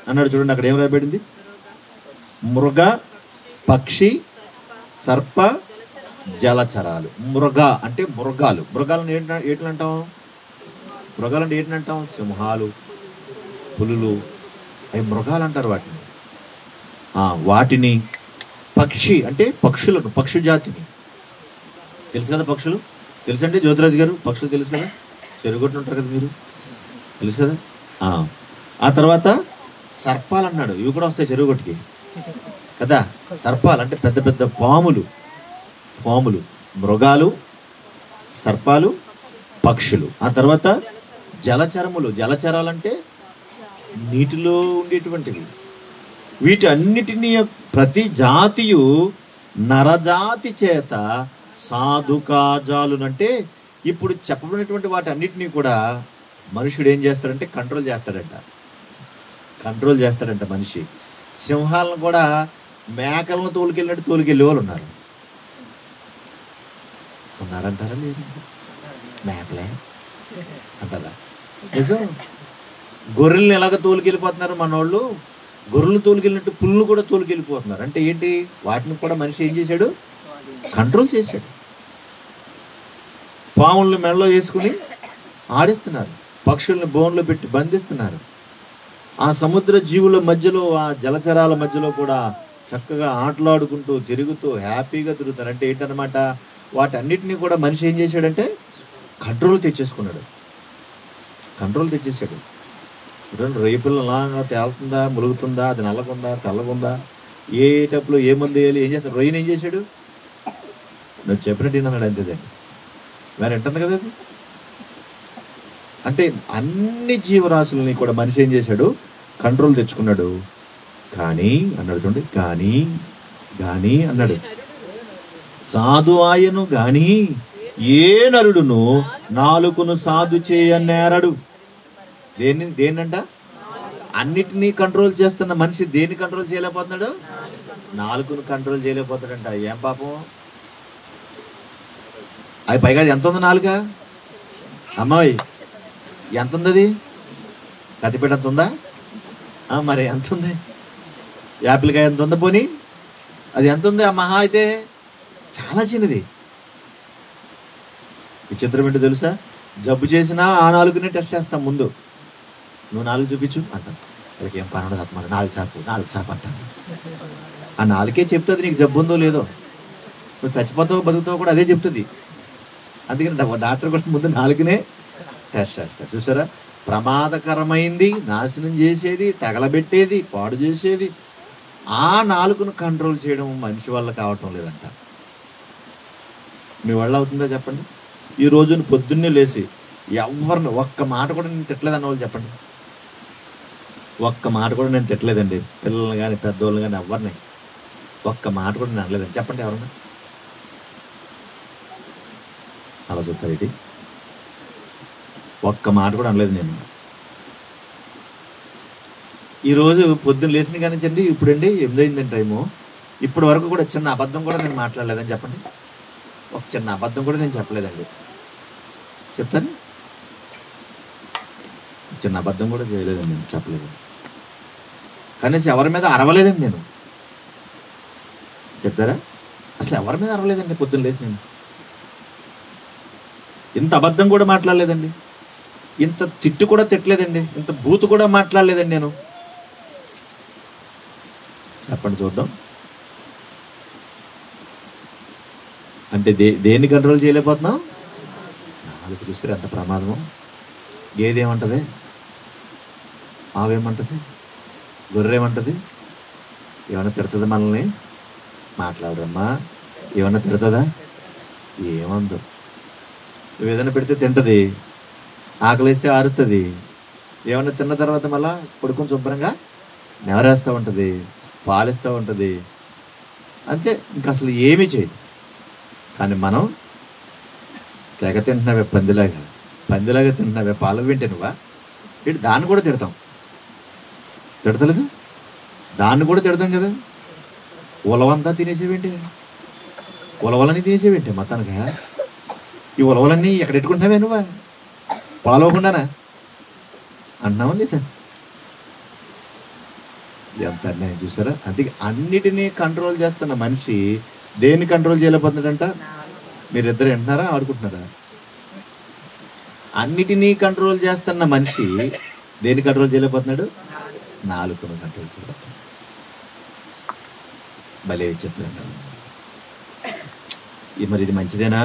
అన్నాడు. చూడండి అక్కడ ఏం రాయబడింది? మృగ, పక్షి, సర్ప, జలచరాలు. మృగ అంటే మృగాలు. మృగాలను ఏంటంటాం? మృగాలంటే ఏంటంటాం? సింహాలు, పులులు, అవి మృగాలు అంటారు వాటిని. వాటిని పక్షి అంటే పక్షులను, పక్షు జాతిని. తెలుసు కదా పక్షులు? తెలుసండి జ్యోతిరాజు గారు? పక్షులు తెలుసు కదా, చెరుగొట్టు ఉంటారు కదా మీరు, తెలుసు కదా. ఆ తర్వాత సర్పాలు అన్నాడు. ఇవి కూడా వస్తాయి చెరుగొట్టుకి కదా. సర్పాలు అంటే పెద్ద పెద్ద పాములు. మృగాలు, సర్పాలు, పక్షులు. ఆ తర్వాత జలచరములు. జలచరాలంటే నీటిలో ఉండేటువంటివి. వీటి అన్నిటినీ ప్రతి జాతియు నరజాతి చేత సాధుకాజాలునంటే, ఇప్పుడు చెప్పబడినటువంటి వాటి అన్నిటినీ కూడా మనుషుడు ఏం చేస్తాడంటే కంట్రోల్ చేస్తాడంట మనిషి. సింహాలను కూడా మేకలను తోలుకెళ్ళినట్టు తోలుకెళ్ళే వాళ్ళు ఉన్నారంటారా? లేదు. మేకలే అంటారా? నిజం. గొర్రెల్ని ఎలాగ తోలుకెళ్ళిపోతున్నారు మనోళ్ళు, గొర్రెలు తోలుకెళ్ళినట్టు పుల్లు కూడా తోలుకెళ్ళిపోతున్నారు. అంటే ఏంటి? వాటిని కూడా మనిషి ఏం చేశాడు? కంట్రోల్ చేశాడు. పాములను మెడలో వేసుకుని ఆడిస్తున్నారు, పక్షుల్ని బోన్లో పెట్టి బంధిస్తున్నారు. ఆ సముద్ర జీవుల మధ్యలో, ఆ జలచరాల మధ్యలో కూడా చక్కగా ఆటలాడుకుంటూ తిరుగుతూ హ్యాపీగా తిరుగుతారు. అంటే ఏంటన్నమాట? వాటన్నిటినీ కూడా మనిషి ఏం చేశాడంటే కంట్రోల్ తెచ్చేసుకున్నాడు, కంట్రోల్ తెచ్చేసాడు. చూడండి, రొయ్యపిల్ల అలాగా తేలుతుందా, ములుగుతుందా, అది నల్లగుందా తెల్లగుందా, ఏ టప్పులో ఏ మందు వేయాలి, ఏం చేస్తాడు? రొయ్యను ఏం చేశాడు? నువ్వు చెప్పినట్టు అన్నాడు, అంతేదే. మరి ఉంటుంది కదా అది. అంటే అన్ని జీవరాశులని కూడా మనిషి ఏం చేశాడు? కంట్రోల్ తెచ్చుకున్నాడు. కానీ అన్నాడు, చూడండి, కానీ అన్నాడు, సాధు ఆయను గాని ఏ నరుడును నాలుకను సాధు చేయనేరడు. దేన్నంట? అన్నిటినీ కంట్రోల్ చేస్తున్న మనిషి దేన్ని కంట్రోల్ చేయలేకపోతున్నాడు? నాలుకను కంట్రోల్ చేయలేకపోతాడంట. ఏం పాపం? అది పైగా ఎంత ఉంది నాలుక? అమ్మాయి ఎంత ఉంది? అది కత్తిపేట ఎంత ఉందా? మరి ఎంత ఉంది? యాపిల్కాయ ఎంత ఉందా? పోనీ అది ఎంత ఉంది? ఆ మహా అయితే చాలా చిన్నది. విచిత్రం ఏంటో తెలుసా? జబ్బు చేసినా ఆ నాలుగునే టెస్ట్ చేస్తాం ముందు. నువ్వు నాలుగు చూపించు అంటాను. వాళ్ళకి ఏం పని ఉండదు, అత్తమాట 4 సాపు అంటాను. ఆ నాలుగే చెప్తుంది నీకు జబ్బు ఉందో లేదో. నువ్వు చచ్చిపోతావు బతుకుతావు కూడా అదే చెప్తుంది. అందుకని డాక్టర్ కూడా ముందు నాలుగునే టెస్ట్ చేస్తాడు. చూసారా? ప్రమాదకరమైంది, నాశనం చేసేది, తగలబెట్టేది, పాడు చేసేది, ఆ నాలుగును కంట్రోల్ చేయడం మనిషి వల్ల కావటం లేదంట. మీ వల్ల అవుతుందా చెప్పండి? ఈ రోజున పొద్దున్నే లేచి ఎవరిని ఒక్క మాట కూడా నేను తిట్టలేదన్న వాళ్ళు చెప్పండి. ఒక్క మాట కూడా నేను తిట్టలేదండి. పిల్లల్ని కానీ పెద్దోళ్ళు కానీ ఎవరిని ఒక్క మాట కూడా నేను అనలేదండి. చెప్పండి ఎవరన్నా. అలా చూస్తారు ఏంటి? ఒక్క మాట కూడా అనలేదు నేను. ఈరోజు పొద్దున్న లేచిన కానీ అండి, ఇప్పుడండి 8 అయిందండి టైము, ఇప్పటి వరకు కూడా చిన్న అబద్ధం కూడా నేను మాట్లాడలేదని చెప్పండి. ఒక చిన్న అబద్ధం కూడా నేను చెప్పలేదండి. చెప్తాను, చిన్న అబద్ధం కూడా చేయలేదండి, నేను చెప్పలేదు. కనీసం ఎవరి మీద అరవలేదండి నేను. చెప్తారా? అసలు ఎవరి మీద అరవలేదండి పొద్దున్న లేచి నేను. ఇంత అబద్ధం కూడా మాట్లాడలేదండి, ఇంత తిట్టు కూడా తిట్టలేదండి, ఇంత బూతు కూడా మాట్లాడలేదండి నేను. చెప్పండి చూద్దాం. అంటే దేన్ని కంట్రోల్ చేయలేకపోతున్నాం? నాలుగు. చూసారు ఎంత ప్రమాదమో? గేదేమంటది, ఆవేమంటది, గొర్రెమంటది, ఏమన్నా తిడుతుంది మనల్ని? మాట్లాడరమ్మా, ఏమన్నా తిడుతుందా? ఏమందో. నువ్వు ఏదైనా పెడితే తింటది, ఆకలిస్తే ఆరుతుంది, ఏమన్నా తిన్న తర్వాత మళ్ళా పడుకొని శుభ్రంగా నెవరేస్తూ ఉంటుంది, పాలిస్తూ ఉంటుంది, అంతే. ఇంకా అసలు ఏమీ చేయదు. కానీ మనం తెగ తింటున్నావే, పందిలాగా తింటున్నావే, పాలు వింటే నువ్వా ఇటు దాన్ని కూడా తిడతాం. తిడతలేదు? దాన్ని కూడా తిడతాం కదా. ఉలవంతా తినేసేవేంటి? ఉలవలని తినేసేవేంటి మొత్తానికి? ఈ ఉలవలన్నీ ఎక్కడ పెట్టుకుంటున్నావే నువ్వా? పాలవకుండానా అంటున్నావా లేదా? ఎంత అన్యాయం చూసారా? అందుకే అన్నిటినీ కంట్రోల్ చేస్తున్న మనిషి దేన్ని కంట్రోల్ చేయలేకపోతున్నాడంట? మీరిద్దరు వింటున్నారా, ఆడుకుంటున్నారా? అన్నిటినీ కంట్రోల్ చేస్తున్న మనిషి దేన్ని కంట్రోల్ చేయలేకపోతున్నాడు? నాలుకను కంట్రోల్ చేయలేకపోతున్నాడు. భలే విచిత్రంగా. మరి ఇది మంచిదేనా?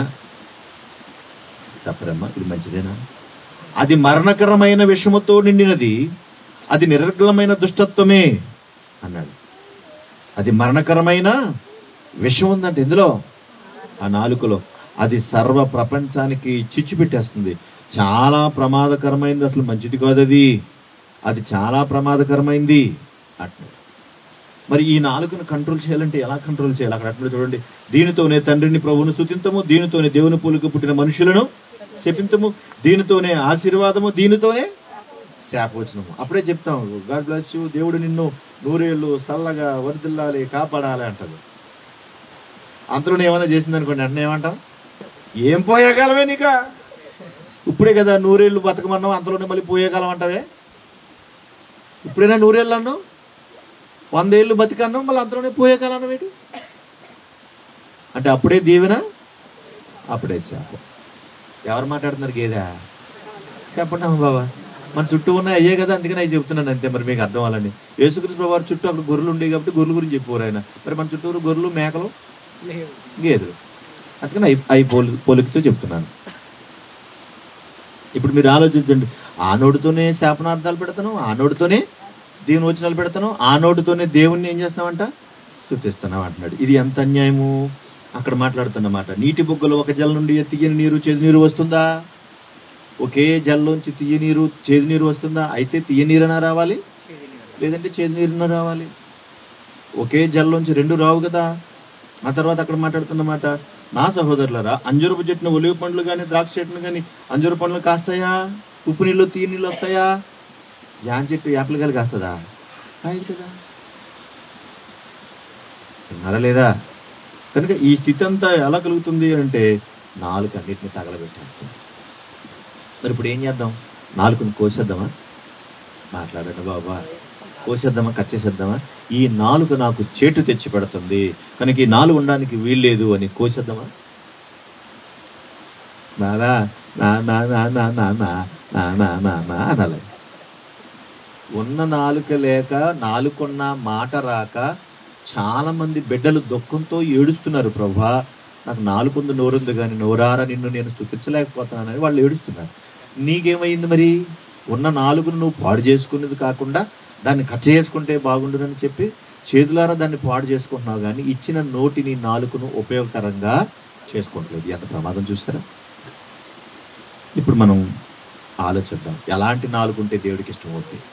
చెప్పరమ్మా, ఇది మంచిదేనా? అది మరణకరమైన విషముతో నిండినది, అది నిరర్గళమైన దుష్టత్వమే అన్నాడు. అది మరణకరమైన విషం ఉందంటే ఇందులో, ఆ నాలుకలో. అది సర్వ ప్రపంచానికి చిచ్చు పెట్టేస్తుంది. చాలా ప్రమాదకరమైంది, అసలు మంచిది కాదు అది. అది చాలా ప్రమాదకరమైంది అంటున్నాడు. మరి ఈ నాలుకను కంట్రోల్ చేయాలంటే ఎలా కంట్రోల్ చేయాలి? అక్కడ అట్లా చూడండి. దీనితోనే తండ్రిని ప్రభువును స్తుతింతము, దీనితోనే దేవుని పోలిక పుట్టిన మనుషులను శపింతము, దీనితోనే ఆశీర్వాదము, దీనితోనే శాపవచనము. అప్పుడే చెప్తాం, గాడ్ బ్లెస్ యూ, దేవుడు నిన్ను 100 ఏళ్ళు చల్లగా వర్ధిల్లాలి, కాపాడాలి అంటది. అంతలోనే ఏమైనా చేసింది అనుకోండి, అంటే ఏమంటాం? ఏం పోయేకాలమే నీక, ఇప్పుడే కదా నూరేళ్ళు బతకమన్నావు, అంతలోనే మళ్ళీ పోయే కాలం అంటావే. ఇప్పుడైనా నూరేళ్ళు అన్నావు, 100 ఏళ్ళు బతికన్నావు, మళ్ళీ అంతలోనే పోయే కాలం అన్నావు ఏంటి? అంటే అప్పుడే దీవెన, అప్పుడే శాపం. ఎవరు మాట్లాడుతున్నారు? గేదా చెప్పండి అమ్మ బాబా. మన చుట్టూ ఉన్నాయి అయ్యే కదా, అందుకని అవి చెప్తున్నాను అంతే. మరి మీకు అర్థం అవ్వాలని. యేసుక్రీస్తు వారి చుట్టూ అక్కడ గొర్రెలు ఉండేవి కాబట్టి గొర్రెల గురించి చెప్పేవారు ఆయన. మరి మన చుట్టూరు గొర్రెలు, మేకలు, గేదెలు, అందుకని అవి పోలికతో చెప్తున్నాను. ఇప్పుడు మీరు ఆలోచించండి, ఆ నోటితోనే శాపనార్థాలు పెడతాను, ఆ నోటితోనే దేవుని వచనాలు పెడతాను, ఆ నోటితోనే దేవుణ్ణి ఏం చేస్తున్నామంట? స్తుతిస్తున్నాం అంటున్నాడు. ఇది ఎంత అన్యాయము. అక్కడ మాట్లాడుతున్నమాట, నీటి బుగ్గలో ఒక జల నుండి తీయని నీరు, చేదు నీరు వస్తుందా? ఒకే జల్లోంచి తీయ నీరు, చేదు నీరు వస్తుందా? అయితే తీయ నీరనా రావాలి, లేదంటే చేదు నీరునా రావాలి. ఒకే జల్లోంచి రెండు రావు కదా. ఆ తర్వాత అక్కడ మాట్లాడుతున్నమాట, నా సహోదరులరా, అంజూరపు చెట్టును ఒలివ పండ్లు కానీ, ద్రాక్ష చెట్టును కానీ అంజూర పండ్లు కాస్తాయా? ఉప్పు నీళ్ళు, తీయ నీళ్ళు వస్తాయా? జాన్ చెట్టు యాపిల్ కాయలు కాస్తుందా? కాయలు కదా. విన్నారా లేదా? కనుక ఈ స్థితి అంతా ఎలా కలుగుతుంది అంటే నాలుగు అన్నిటిని తగలబెట్టేస్తుంది. మరి ఇప్పుడు ఏం చేద్దాం? నాలుగుని కోసేద్దామా? మాట్లాడండి బాబా. కోసేద్దామా, కట్ చేసేద్దామా? ఈ నాలుగు నాకు చేటు తెచ్చి పెడుతుంది కనుక ఈ నాలుగు ఉండడానికి వీల్లేదు అని కోసేద్దామా? బాబా మా మా మా మా మా మా మా మా మా మా అనాలి. ఉన్న నాలుక లేక, నాలుగున్న మాట రాక చాలా మంది బిడ్డలు దుఃఖంతో ఏడుస్తున్నారు. ప్రభా నాకు నాలుగుంది, నోరుంది కానీ నోరారా నిన్ను నేను స్తుతించలేకపోతున్నానని వాళ్ళు ఏడుస్తున్నారు. నీకేమైంది మరి? ఉన్న నాలుగును నువ్వు పాడు చేసుకునేది కాకుండా దాన్ని కట్ చేసుకుంటే బాగుండునని చెప్పి చేతులారా దాన్ని పాడు చేసుకుంటున్నావు, కానీ ఇచ్చిన నోటిని, నాలుగును ఉపయోగకరంగా చేసుకోవట్లేదు. ఎంత ప్రమాదం చూసారా? ఇప్పుడు మనం ఆలోచిద్దాం, ఎలాంటి నాలుగు ఉంటే దేవుడికి ఇష్టం అవుతుంది.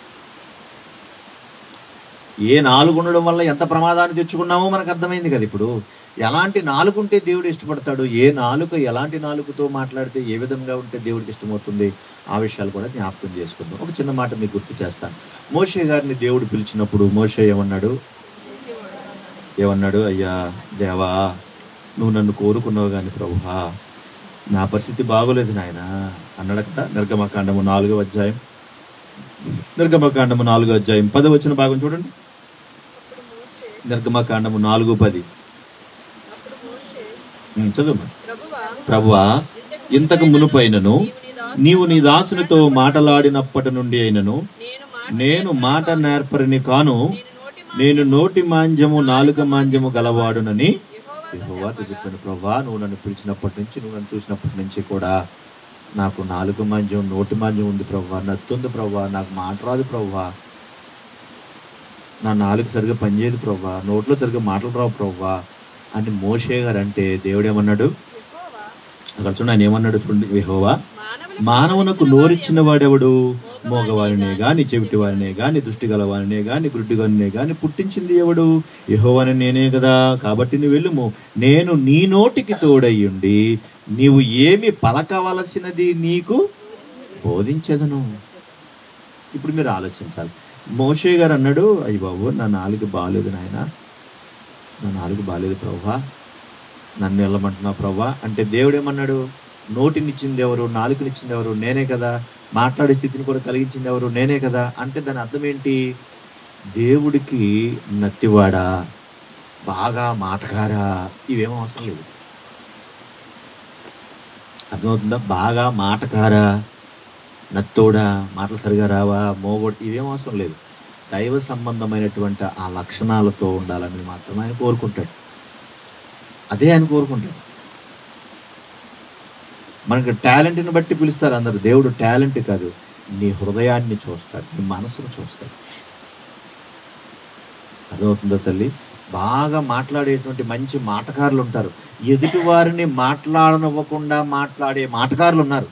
ఏ నాలుగు ఉండడం వల్ల ఎంత ప్రమాదాన్ని తెచ్చుకున్నామో మనకు అర్థమైంది కదా. ఇప్పుడు ఎలాంటి నాలుగు ఉంటే దేవుడు ఇష్టపడతాడు, ఏ నాలుక ఎలాంటి నాలుగుతో మాట్లాడితే ఏ విధంగా ఉంటే దేవుడికి ఇష్టమవుతుంది, ఆ విషయాలు కూడా జ్ఞాపకం చేసుకుందాం. ఒక చిన్న మాట మీకు గుర్తు చేస్తాను. మోషే గారిని దేవుడు పిలిచినప్పుడు మోషే ఏమన్నాడు? అయ్యా దేవా, నువ్వు నన్ను కోరుకున్నావు కానీ ప్రభువా నా పరిస్థితి బాగోలేదు నాయన అన్నాడు కదా. నిర్గమకాండము 4వ అధ్యాయం, నిర్గమకాండము 4వ అధ్యాయం 10వ వచన భాగం చూడండి. నిర్గమకాండము 4:10 చదువు. ప్రభువా, ఇంతకు మునుపైనను నీవు నీ దాసునితో మాటలాడినప్పటి నుండి అయినను నేను మాట నేర్పరిని కాను, నేను నోటి మాంద్యము, నాలుక మాంద్యము గలవాడునని యెహోవాతో చెప్పాను. ప్రభువా, నువ్వు నన్ను పిలిచినప్పటి నుంచి, నువ్వు నన్ను చూసినప్పటి నుంచి కూడా నాకు నాలుక మాంద్యం, నోటి మాంద్యం ఉంది ప్రభువా, నత్తుంది ప్రభువా, నాకు మాట రాదు ప్రభువా, నా నాలుగు సరిగ్గా పనిచేయదు ప్రభువా, నోట్లో సరిగ్గా మాటలు రావు ప్రభువా అని మోషే గారు అంటే దేవుడు ఏమన్నాడు? అక్కడ చూడండి, ఆయన ఏమన్నాడు చూడండి. యెహోవా, మానవునకు నోరిచ్చిన వాడెవడు? మోగవారినే గాని, చెవిటి వారినే గాని, దృష్టి గల వారినే గాని, గుడ్డిగానే గాని పుట్టించింది ఎవడు? యెహోవాని నేనే కదా. కాబట్టి నువ్వు వెళ్ళుము, నేను నీ నోటికి తోడయ్యుండి నీవు ఏమి పలకవలసినది నీకు బోధించదను. ఇప్పుడు మీరు ఆలోచించాలి. మోషే గారు అన్నాడు, అయ్య బాబు నా నాలుగు బాగాలేదు నాయన, నా నాలుగు బాగాలేదు ప్రభువా, నన్ను వెళ్ళమంటున్నావు ప్రభువా అంటే దేవుడు ఏమన్నాడు? నోటినిచ్చింది ఎవరు? నాలుకనిచ్చింది ఎవరు? నేనే కదా. మాట్లాడే స్థితిని కూడా కలిగించింది ఎవరు? నేనే కదా. అంటే దాని అర్థం ఏంటి? దేవుడికి నత్తివాడా, బాగా మాటకారా, ఇవేమో అవసరం లేదు. అర్థమవుతుందా? బాగా మాటకారా, నత్తోడా, మాటలు సరిగా రావా, మోగోడు, ఇవేం అవసరం లేదు. దైవ సంబంధమైనటువంటి ఆ లక్షణాలతో ఉండాలనేది మాత్రం ఆయన కోరుకుంటాడు. అదే ఆయన కోరుకుంటాడు. మనకి టాలెంట్ని బట్టి పిలుస్తారు అందరు. దేవుడు టాలెంట్ కాదు, నీ హృదయాన్ని చూస్తాడు, నీ మనసును చూస్తాడు. అర్థమవుతుందా తల్లి? బాగా మాట్లాడేటువంటి మంచి మాటకారులు ఉంటారు. ఎదుటి వారిని మాట్లాడనివ్వకుండా మాట్లాడే మాటకారులు ఉన్నారు.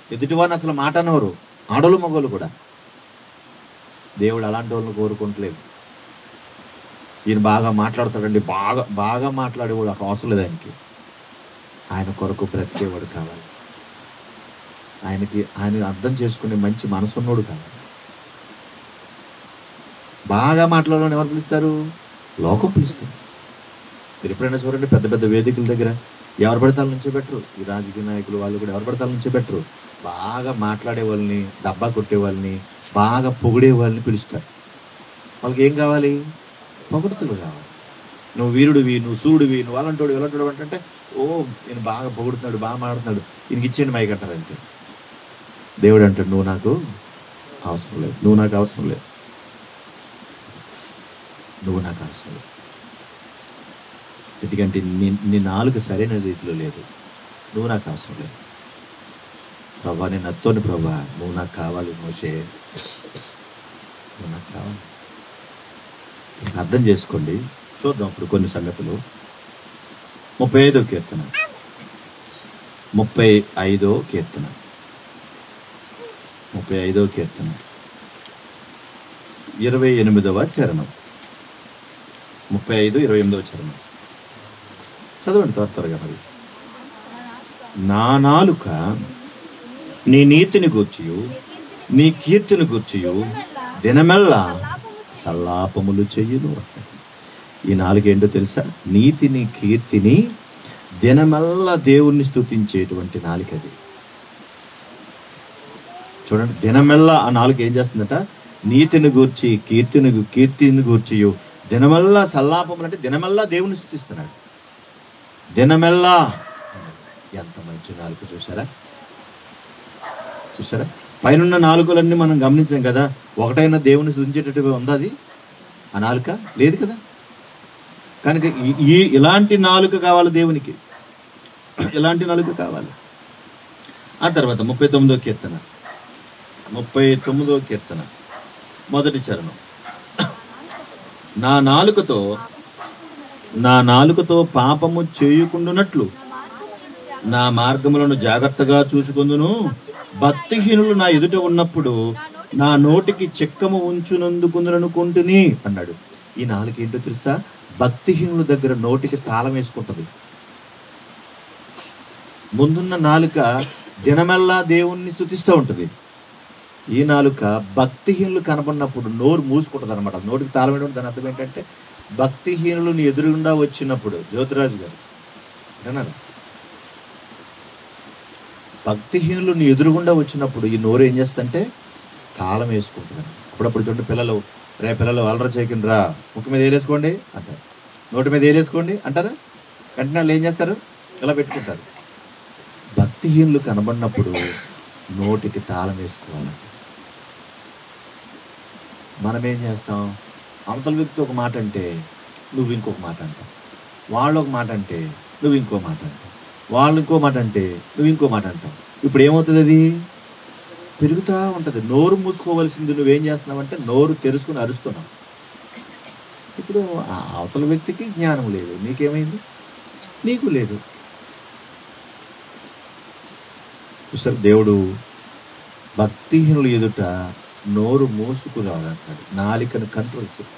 ఎదుటివారిని అసలు మాట అనవరు, ఆడోళ్ళు మగోళ్ళు కూడా. దేవుడు అలాంటి వాళ్ళని కోరుకుంటలేదు. ఈయన బాగా మాట్లాడతాడండి, బాగా బాగా మాట్లాడేవాడు అసలు అవసరం లేదు ఆయనకి. ఆయన కొరకు బ్రతికేవాడు కావాలి. ఆయన అర్థం చేసుకునే మంచి మనసున్నోడు కావాలి. బాగా మాట్లాడడం ఎవరు పిలుస్తారు? లోకం పిలుస్తుంది. మీరు ఎప్పుడైనా చూడండి, పెద్ద పెద్ద వేదికల దగ్గర ఎవరు పడితే వాళ్ళ నుంచే బెటరు. ఈ రాజకీయ నాయకులు వాళ్ళు కూడా ఎవరు పడితే వాళ్ళ నుంచే బెటరు. బాగా మాట్లాడే వాళ్ళని, డబ్బా కొట్టే వాళ్ళని, బాగా పొగిడే వాళ్ళని పిలుస్తారు. వాళ్ళకి ఏం కావాలి? పొగుడుతులు కావాలి. నువ్వు వీరుడివి, నువ్వు సూర్యుడివి, నువ్వు అలాంటోడు ఎలాంటోడు అంటే ఓ నేను బాగా పొగుడుతున్నాడు, బాగా మాట్లాడుతున్నాడు, ఈయనకి ఇచ్చేయండి మైక్ అంటారు అంతే. దేవుడు అంటాడు నువ్వు నాకు అవసరం లేదు, నువ్వు నాకు అవసరం లేదు, నువ్వు నాకు అవసరం లేదు. ఎందుకంటే నీ నాలుక సరైన రీతిలో లేదు. నువ్వు నాకు అవసరం లేదు ప్రభా, నేను నత్తోని ప్రభా, నువ్వు నాకు కావాలి మోషే, నువ్వు నాకు కావాలి. అర్థం చేసుకోండి. చూద్దాం ఇప్పుడు కొన్ని సంగతులు. 35వ కీర్తన 35వ కీర్తన 28వ చరణం 35-28వ చరణం చదవండి త్వరగా. మరి నా నాలుక నీ నీతిని గూర్చియు నీ కీర్తిని గూర్చియు దినమెల్లా సల్లాపములు చెయ్యును. ఈ నాలుగు ఏంటో తెలుసా? నీతిని కీర్తిని దినమెల్లా దేవుణ్ణి స్తుతించేటువంటి నాలుకది. చూడండి, దినమెల్లా ఆ నాలుగు ఏం చేస్తుందట? నీతిని గూర్చి కీర్తిని గూర్చియు దినమెల్లా సల్లాపములు, అంటే దినమెల్లా దేవుణ్ణి స్తుతిస్తున్నాడు. దినమెల్లా ఎంత మంచి నాలుక! చూసారా పైన నాలుకలన్నీ మనం గమనించాం కదా. ఒకటైనా దేవుని స్తుతించేటట్టు ఉందా? అది ఆ నాలుక లేదు కదా. కనుక ఇలాంటి నాలుక కావాలి దేవునికి, ఇలాంటి నాలుక కావాలి. ఆ తర్వాత 39వ కీర్తన మొదటి చరణం. నా నాలుకతో పాపము చేయకుండునట్లు నా మార్గములను జాగ్రత్తగా చూసుకుందును. భక్తిహీనులు నా ఎదుట ఉన్నప్పుడు నా నోటికి చెక్కము ఉంచునందుకుందుననుకుంటుని అన్నాడు. ఈ నాలుక ఏంటో తెలుసా? భక్తిహీనుల దగ్గర నోటికి తాళం వేసుకుంటది. ముందున్న నాలుక దినమెల్లా దేవుణ్ణి స్తుతిస్తూ ఉంటుంది. ఈ నాలుక భక్తిహీనులు కనబడినప్పుడు నోరు మూసుకుంటుంది అనమాట. నోటికి తాళం వేయడం దాని అర్థం ఏంటంటే భక్తిహీనులు నీ ఎదురుగుండా వచ్చినప్పుడు, జ్యోతిరాజు గారు అన్నారా, భక్తిహీనులు నీ ఎదురుగుండా వచ్చినప్పుడు ఈ నోరు ఏం చేస్తుందంటే తాళం వేసుకుంటుంది. అప్పుడప్పుడు చూడండి పిల్లలు, పిల్లలు అలర చేయకుండా రా, ముక్కు మీద ఏలేసుకోండి అంటారు, నోటి మీద ఏలేసుకోండి అంటారా, వెంటనే వాళ్ళు ఏం చేస్తారు? ఇలా పెట్టుకుంటారు. భక్తిహీనులు కనబడినప్పుడు నోటికి తాళం వేసుకోవాలి. మనం ఏం చేస్తాం? అవతల వ్యక్తి ఒక మాట అంటే నువ్వు ఇంకొక మాట అంటావు, వాళ్ళు ఒక మాట అంటే నువ్వు ఇంకో మాట అంటావు, వాళ్ళు ఇంకో మాట అంటే నువ్వు ఇంకో మాట అంటావు. ఇప్పుడు ఏమవుతుంది? అది పెరుగుతూ ఉంటుంది. నోరు మూసుకోవలసింది నువ్వేం చేస్తున్నావంటే నోరు తెరుచుకుని అరుస్తున్నావు. ఇప్పుడు ఆ అవతల వ్యక్తికి జ్ఞానం లేదు, నీకేమైంది? నీకు లేదు. చూసారు, దేవుడు భక్తిహీనులు ఎదుట నోరు మూసుకురావాలంటాడు. నాలికను కంట్రోల్ చేయాలి,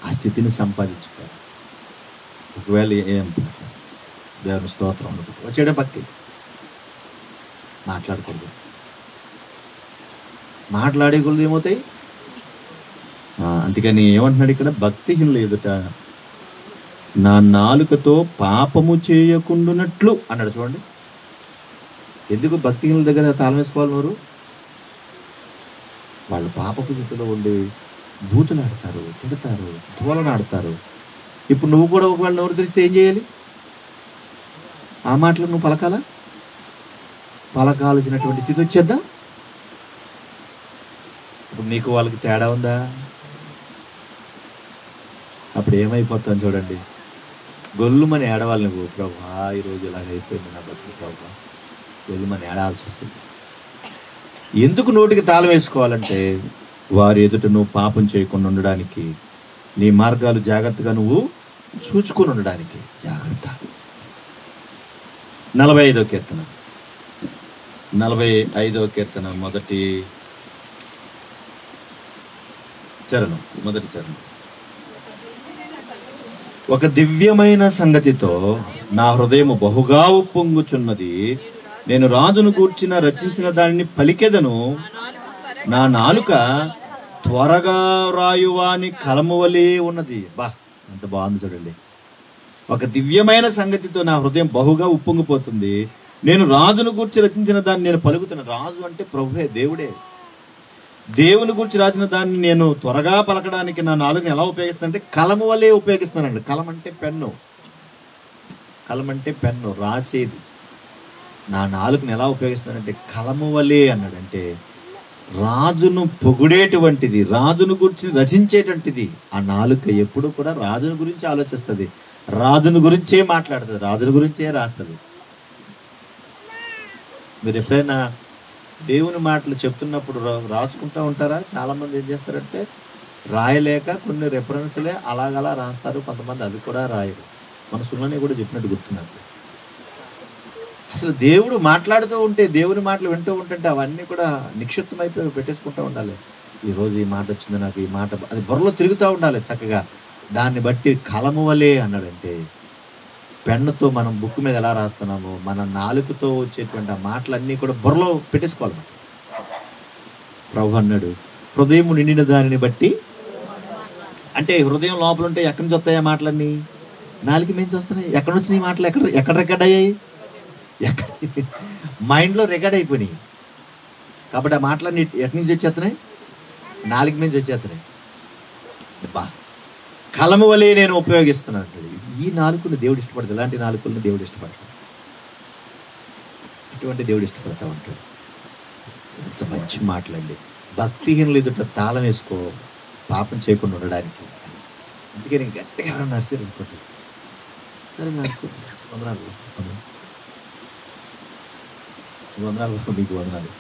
ఆ స్థితిని సంపాదించుకోవాలి. ఒకవేళ ఏం దేవుని స్తోత్రం వచ్చేయడం పక్కి మాట్లాడకూడదు. మాట్లాడేకూడదు ఏమవుతాయి? అందుకని ఏమంటున్నాడు ఇక్కడ? భక్తిహీనులు ఎదుట నా నాలుకతో పాపము చేయకుండానట్లు అన్నాడు. చూడండి, ఎందుకు భక్తిహీనుల దగ్గర తాళం వేసుకోవాలి నోరు? వాళ్ళు పాపపు స్థితిలో ఉండి బూతులాడతారు, తిడతారు, తోలనాడతారు. ఇప్పుడు నువ్వు కూడా ఒకవేళ నోరు తెరిస్తే ఏం చేయాలి? ఆ మాటలు నువ్వు పలకాల్సినటువంటి స్థితి వచ్చేద్దా? ఇప్పుడు నీకు వాళ్ళకి తేడా ఉందా? అప్పుడు ఏమైపోతాను చూడండి, గొల్లుమని ఏడవాలి నువ్వు. ప్రభా ఈరోజు ఇలాగైపోయింది నా బతుకు ప్రభా, గొల్లుమని ఏడాల్సి వస్తుంది. ఎందుకు నోటికి తాళం వేసుకోవాలంటే వారి ఎదుట నువ్వు పాపం చేయకుండా ఉండడానికి, నీ మార్గాలు జాగ్రత్తగా నువ్వు చూచుకొని ఉండడానికి జాగ్రత్త. 45వ కీర్తన మొదటి చరణం. ఒక దివ్యమైన సంగతితో నా హృదయము బహుగా ఉప్పొంగుచున్నది, నేను రాజును గూర్చిన రచించిన దానిని పలికెదను. నా నాలుక త్వరగా రాయువాని కలము వలె ఉన్నది. బా ఎంత బాగుంది చూడండి. ఒక దివ్యమైన సంగతితో నా హృదయం బహుగా ఉప్పొంగిపోతుంది. నేను రాజును గూర్చి రచించిన దాన్ని నేను పలుకుతున్నా. రాజు అంటే ప్రభువే, దేవుడే. దేవుని గురించి రాసిన దాన్ని నేను త్వరగా పలకడానికి నా నాలుగుని ఎలా ఉపయోగిస్తానంటే కలము వలె ఉపయోగిస్తానండి. కలం అంటే పెన్ను, కలం అంటే పెన్ను, రాసేది. నా నాలుగుని ఎలా ఉపయోగిస్తానంటే కలము వలె అన్నాడంటే రాజును పొగిడేటువంటిది, రాజును గురించి రచించేటువంటిది. ఆ నాలుక ఎప్పుడు కూడా రాజును గురించి ఆలోచిస్తుంది, రాజును గురించే మాట్లాడుతుంది, రాజుని గురించే రాస్తుంది. మీరు ఎప్పుడైనా దేవుని మాటలు చెప్తున్నప్పుడు రాసుకుంటూ ఉంటారా? చాలామంది ఏం చేస్తారంటే రాయలేక కొన్ని రెఫరెన్స్లే అలాగలా రాస్తారు, కొంతమంది అది కూడా రాయరు. మన సున్నని కూడా చెప్పినట్టు గుర్తున్నట్టు. అసలు దేవుడు మాట్లాడుతూ ఉంటే, దేవుని మాటలు వింటూ ఉంటుంటే అవన్నీ కూడా నిక్షిప్తమైపోయి పెట్టేసుకుంటూ ఉండాలి. ఈరోజు ఈ మాట వచ్చింది నాకు, ఈ మాట అది బుర్రలో తిరుగుతూ ఉండాలి చక్కగా. దాన్ని బట్టి కలము వలే అన్నాడంటే పెన్నుతో మనం బుక్ మీద ఎలా రాస్తున్నామో మన నాలుకతో వచ్చేటువంటి ఆ మాటలన్నీ కూడా బుర్రలో పెట్టేసుకోవాలన్నమాట. ప్రభు అన్నాడు హృదయం నిండిన దానిని బట్టి. అంటే హృదయం లోపల ఉంటే ఎక్కడి నుంచి వస్తాయి ఆ మాటలన్నీ? నాలుక మించి వస్తున్నాయి. ఎక్కడి నుంచి ఈ మాటలు ఎక్కడ రికార్డ్ అయ్యాయి? మైండ్లో రికార్డ్ అయిపోయినాయి. కాబట్టి ఆ మాటలన్నీ ఎక్కడి నుంచి వచ్చేస్తున్నాయి? నాలుగు నుంచి వచ్చేస్తున్నాయి. బా కలము వలె నేను ఉపయోగిస్తున్నాను. ఈ నాలుకను దేవుడు ఇష్టపడతాడు. ఇలాంటి నాలుకలను దేవుడు ఇష్టపడతాడు. ఇటువంటి దేవుడు ఇష్టపడతా ఉంటాడు. ఎంత మంచి మాటలండి. భక్తిహీనులు ఎదుట తాళం వేసుకో, పాపం చేయకుండా ఉండడానికి. అందుకే నేను గట్టిగా ఎవరన్నా నర్సరీ అనుకుంటాను. సరే నాకు వందనాలు, వందనాలు, మీకు వందనాలు.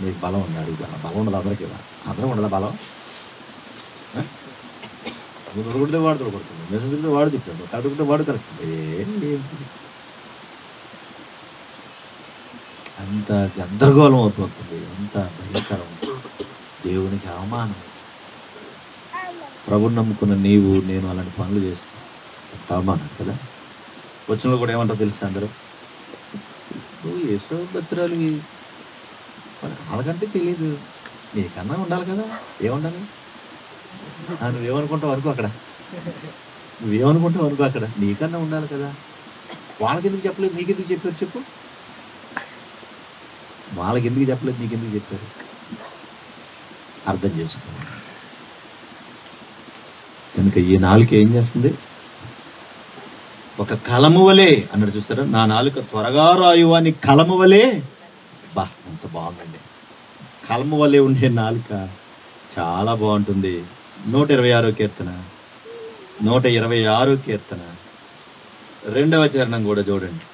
మీకు బలం ఉన్నాడు. బలం ఉండదు అందరికీ, అందరం ఉండదా బలం? నువ్వు దొరకడితే వాడు దొరకడుతుంది, మెసేజ్ తిరిగితే వాడు తిట్టాడు, కడుకుంటే వాడు కరెక్ట్. అంత గందరగోళం అవుతుంది, అంత భయంకరం, దేవునికి అవమానం. ప్రభుని నమ్ముకున్న నీవు నేను అలాంటి పనులు చేస్తాను, అంత అవమానం కదా. వచ్చిన కూడా ఏమంటారు తెలుసా అందరూ? నువ్వు యశోభద్రాలు వాళ్ళకంటే తెలియదు, నీకన్నా ఉండాలి కదా. ఏముండాలి? నువ్వేమనుకుంటావు వరకు అక్కడ, నువ్వేమనుకుంటావు వరకు అక్కడ నీకన్నా ఉండాలి కదా. వాళ్ళకి ఎందుకు చెప్పలేదు, నీకెందుకు చెప్పారు చెప్పు? వాళ్ళకి ఎందుకు చెప్పలేదు, నీకెందుకు చెప్పారు? అర్థం చేసుకో. కనుక ఈ నాలుక ఏం చేస్తుంది? ఒక కలము వలే అన్నాడు. చూస్తారా, నా నాలుక త్వరగా రాయు అని కలము వలే. బా ఎంత బాగుందండి. కలము వలె ఉండే నాలుక చాలా బాగుంటుంది. 126వ కీర్తన, 126వ కీర్తన 2వ చరణం కూడా చూడండి.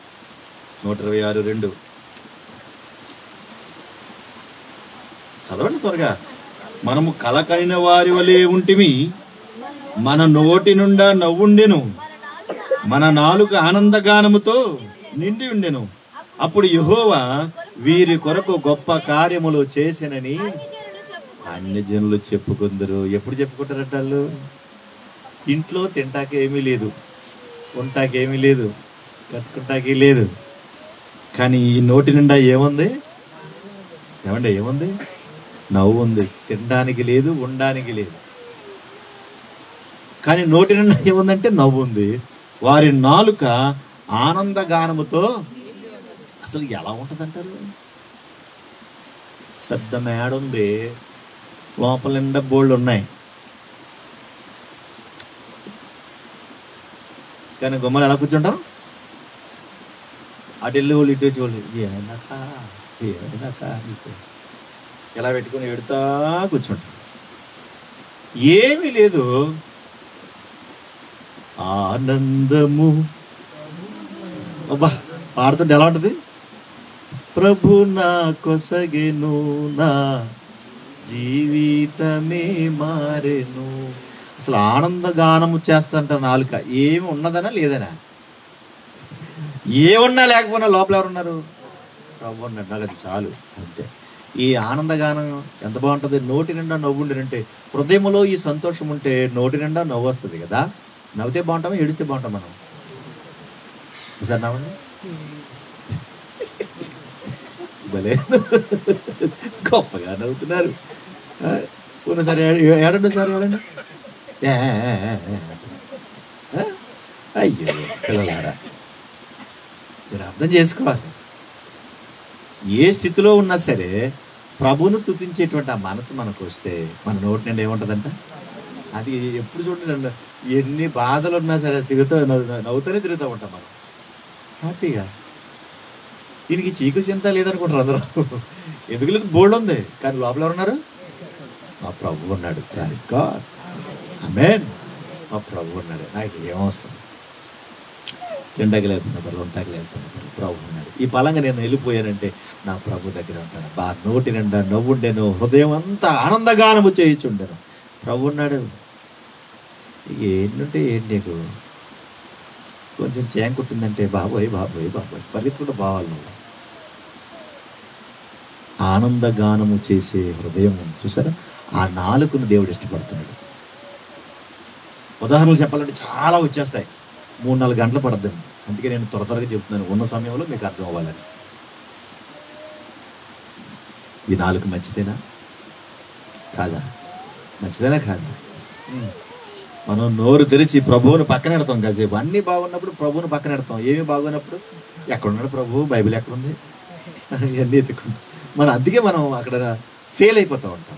126:2 చదవండి త్వరగా. మనము కలకలిన వారి వలె ఉంటిమి, మన నోటి నుండా నవ్వుండెను, మన నాలుక ఆనందగానముతో నిండి ఉండెను. అప్పుడు యెహోవా వీరి కొరకు గొప్ప కార్యములు చేసెనని అన్యజనులు చెప్పుకుందరు. ఎప్పుడు చెప్పుకుంటారట వాళ్ళు? ఇంట్లో తింటాకేమీ లేదు, కొంటాకేమీ లేదు, కట్టుకుంటాకి లేదు, కానీ ఈ నోటి నిండా ఏముంది? ఏమండి ఏముంది? నవ్వు ఉంది. తినడానికి లేదు, ఉండడానికి లేదు, కానీ నోటి నిండా ఏముందంటే నవ్వు ఉంది. వారి నాలుక ఆనందగానముతో. అసలు ఎలా ఉంటుంది అంటారు? పెద్ద మేడ ఉంది, లోపల నిండా బోళ్ళు ఉన్నాయి, కానీ గుమ్మలు ఎలా కూర్చుంటాం? అటు వెళ్ళి వాళ్ళు ఇటు వచ్చి వాళ్ళు ఏమైనాక ఇలా పెట్టుకుని ఎడుతా కూర్చుంటాం. ఏమీ లేదు. ఆనందము అబ్బా పాడుతుంటే ఎలా ఉంటుంది? ప్రభు నా కొసగెను, నా జీవితమే మారెను. అసలు ఆనందగానము చేస్తాంట నాలుక. ఏమి ఉన్నదనా లేదనా? ఏమున్నా లేకపోయినా లోపల ఎవరున్నారు? ప్రభు ఉన్నాడు. నాకు అది చాలు అంతే. ఈ ఆనందగానం ఎంత బాగుంటుంది. నోటి నిండా నవ్వు ఉండినంటే, హృదయంలో ఈ సంతోషం ఉంటే నోటి నిండా నవ్వు వస్తుంది కదా. నవ్వుతే బాగుంటామా, ఏడిస్తే బాగుంటాం మనం? సార్ నవ్వండి. భలే గొప్పగా నవ్వుతున్నారు. సరే ఏడండి, సార్ ఏడండి. ఏ, ఏ, ఏ, ఏ, ఏ. అయ్యో పిల్లలారా, మీరు అర్థం చేసుకోవాలి. ఏ స్థితిలో ఉన్నా సరే ప్రభువును స్తుతించేటువంటి ఆ మనసు మనకు వస్తే మన నోటి నిండా ఏముంటుందంట? అది ఎప్పుడు చూడండి, ఎన్ని బాధలు ఉన్నా సరే నవ్వుతూనే తిరుగుతూ ఉంటాం మనం హ్యాపీగా. దీనికి చీకు చింత లేదనుకుంటారు అందరూ. ఎందుకు లేదు, బోర్డు ఉంది, కానీ లోపల ఎవరున్నారు? మా ప్రభు ఉన్నాడు. ప్రైజ్ గాడ్, ఆమేన్. మా ప్రభు ఉన్నాడు, నాకు ఏమవసరం. తిండకి లేకపోయినా ఉంటాకి లేకపోయినా ప్రభు ఉన్నాడు. ఈ పలంగా నేను వెళ్ళిపోయానంటే నా ప్రభు దగ్గర ఉంటాను. నోటి నిండా నవ్వుండేను, హృదయం అంతా ఆనందగానము చేయించుండెను. ప్రభు ఉన్నాడు. ఏంటంటే ఏంటి, నీకు కొంచెం చేయం కుట్టిందంటే బాబోయ్ బాబోయ్ బాబోయ్ పరిగెత్తుకుంటూ బావాలి నువ్వు. ఆనందగానము చేసే హృదయం చూసారా, ఆ నాలుకను దేవుడు ఇష్టపడుతున్నాడు. ఉదాహరణలు చెప్పాలంటే చాలా వచ్చేస్తాయి, 3-4 గంటలు పడద్దు. అందుకే నేను త్వరగా చెప్తున్నాను, ఉన్న సమయంలో మీకు అర్థం అవ్వాలని. ఈ నాలుక మంచిదేనా కాదా? మంచిదేనా కాదా? మనం నోరు తెరిచి ప్రభువుని పక్కన పెడతాం కాసేపు. అన్నీ బాగున్నప్పుడు ప్రభువుని పక్కన పెడతాం, ఏమి బాగున్నప్పుడు ఎక్కడున్నాడు ప్రభు, బైబిల్ ఎక్కడుంది, ఇవన్నీ ఎత్తుకుంటాం మనం. అందుకే మనం అక్కడ ఫెయిల్ అయిపోతూ ఉంటాం.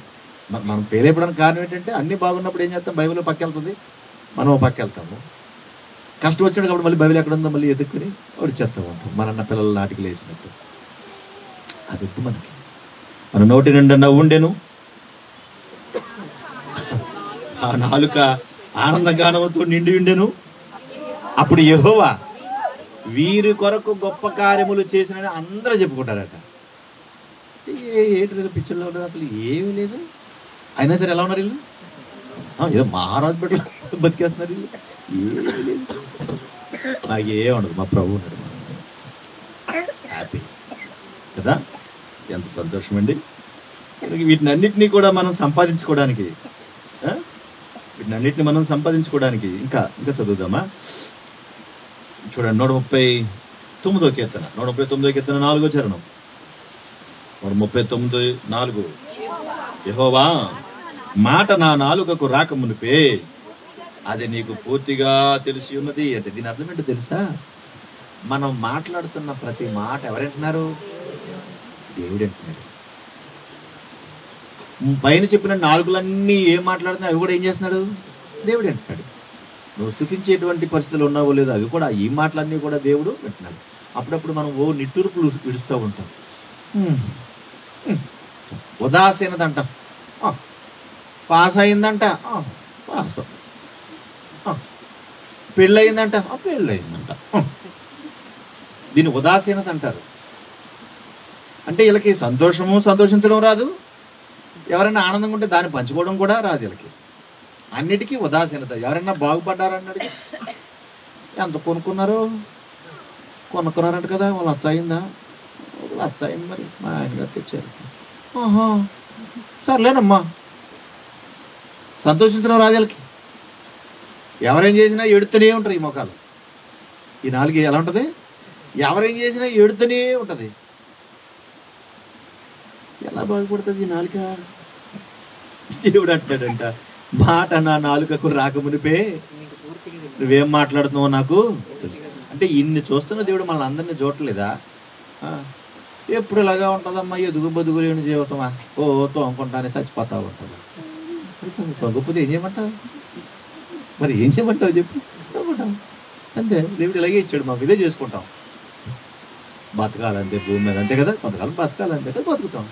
మనం ఫెయిల్ అయిపోవడానికి కారణం ఏంటంటే అన్నీ బాగున్నప్పుడు ఏం చేస్తాం, బైబిల్ పక్క వెళ్తుంది, మనం పక్క వెళ్తాము. కష్టం వచ్చినప్పుడు కాబట్టి మళ్ళీ బైబిల్ ఎక్కడ ఉందో మళ్ళీ ఎదుక్కుని ఒకటి చేస్తూ ఉంటాం, మన పిల్లల నాటికలు వేసినట్టు. అది వద్దు మనకి. మన నోటి నిండా నవ్వుండెను, ఆ నాలుక ఆనందగానముతో నిండి ఉండెను. అప్పుడు యెహోవా వీరి కొరకు గొప్ప కార్యములు చేసినని అందరూ చెప్పుకుంటారట. ఏంటి పిక్చర్లో ఉండదు, అసలు ఏమీ లేదు. అయినా సరే ఎలా ఉన్నారు వీళ్ళు? ఏదో మహారాజు బిడ్డలు బతికేస్తున్నారు వీళ్ళు. ఏమీ లేదు, నాకు ఏమి ఉండదు, మా ప్రభు ఉన్నాడు. హ్యాపీ కదా, ఎంత సంతోషం అండి. వీటిని అన్నిటినీ కూడా మనం సంపాదించుకోవడానికి, వీటినన్నిటిని మనం సంపాదించుకోవడానికి ఇంకా ఇంకా చదువుదామా? చూడండి, 139వ కీర్తన, 139వ కీర్తన 4వ చరణం. 139:4. యెహోవా మాట నా నాలుకకు రాక మునిపే అది నీకు పూర్తిగా తెలిసి ఉన్నది. అంటే దీని అర్థం ఏంటో తెలుసా? మనం మాట్లాడుతున్న ప్రతి మాట ఎవరంటున్నారు? దేవుడు అంటున్నాడు. పైన చెప్పిన నాలుగులన్నీ ఏం మాట్లాడుతున్నాయి అవి కూడా ఏం చేస్తున్నాడు? దేవుడు అంటున్నాడు. నువ్వు స్తుతించేటువంటి పరిస్థితులు ఉన్నావో లేదో అవి కూడా, ఈ మాటలన్నీ కూడా దేవుడు అంటున్నాడు. అప్పుడప్పుడు మనం నిట్టూర్పులు విడుస్తూ ఉంటాం. ఉదాసీనదంట, పాస్ అయిందంట, పాస్. పెళ్ళయిందంట, పెళ్ళయిందంట. దీన్ని ఉదాసీనత అంటారు. అంటే వీళ్ళకి సంతోషించడం రాదు, ఎవరైనా ఆనందంగా ఉంటే దాన్ని పంచుకోవడం కూడా రాదు వీళ్ళకి. అన్నిటికీ ఉదాసీనత. ఎవరైనా బాగుపడ్డారన్నాడు, ఎంత కొనుక్కున్నారంట కదా, వాళ్ళు అచ్చయిందా? అచ్చయింది, మరి మా ఆయనగారు తెచ్చారు. సర్లేనమ్మా. సంతోషించడం రాదు వీళ్ళకి. ఎవరేం చేసినా ఎడుతూనే ఉంటారు ఈ మొఖాలు. ఈ నాలుగు ఎలా ఉంటుంది? ఎవరేం చేసినా ఎడుతూనే ఉంటుంది. ఎలా బాగుపడుతుంది ఈ నాలుక? దేవుడు అంటాడంట, మాట నా నాలుకకు రాకమునిపే నువ్వేం మాట్లాడుతున్నావు నాకు తెలుసు. అంటే ఇన్ని చూస్తున్న దేవుడు మనల్ని అందరినీ చూడలేదా? ఎప్పుడు ఇలాగా ఉంటుందమ్మా, ఎదుగు బదుగు లేని జీవితమా, తోముకుంటానే చచ్చిపోతా ఉంటుంది. తొంగపోతే ఏం చేయమంటావు? మరి ఏం చేయమంటావు చెప్పు? తొంగుంటాం అంతే. దేవుడు ఇలాగే ఇచ్చాడు, మాకు ఇదే చేసుకుంటాం. బతకాలంతే భూమి మీద, అంతే కదా, కొంతకాలం బతకాలంతే కదా, బతుకుతాం.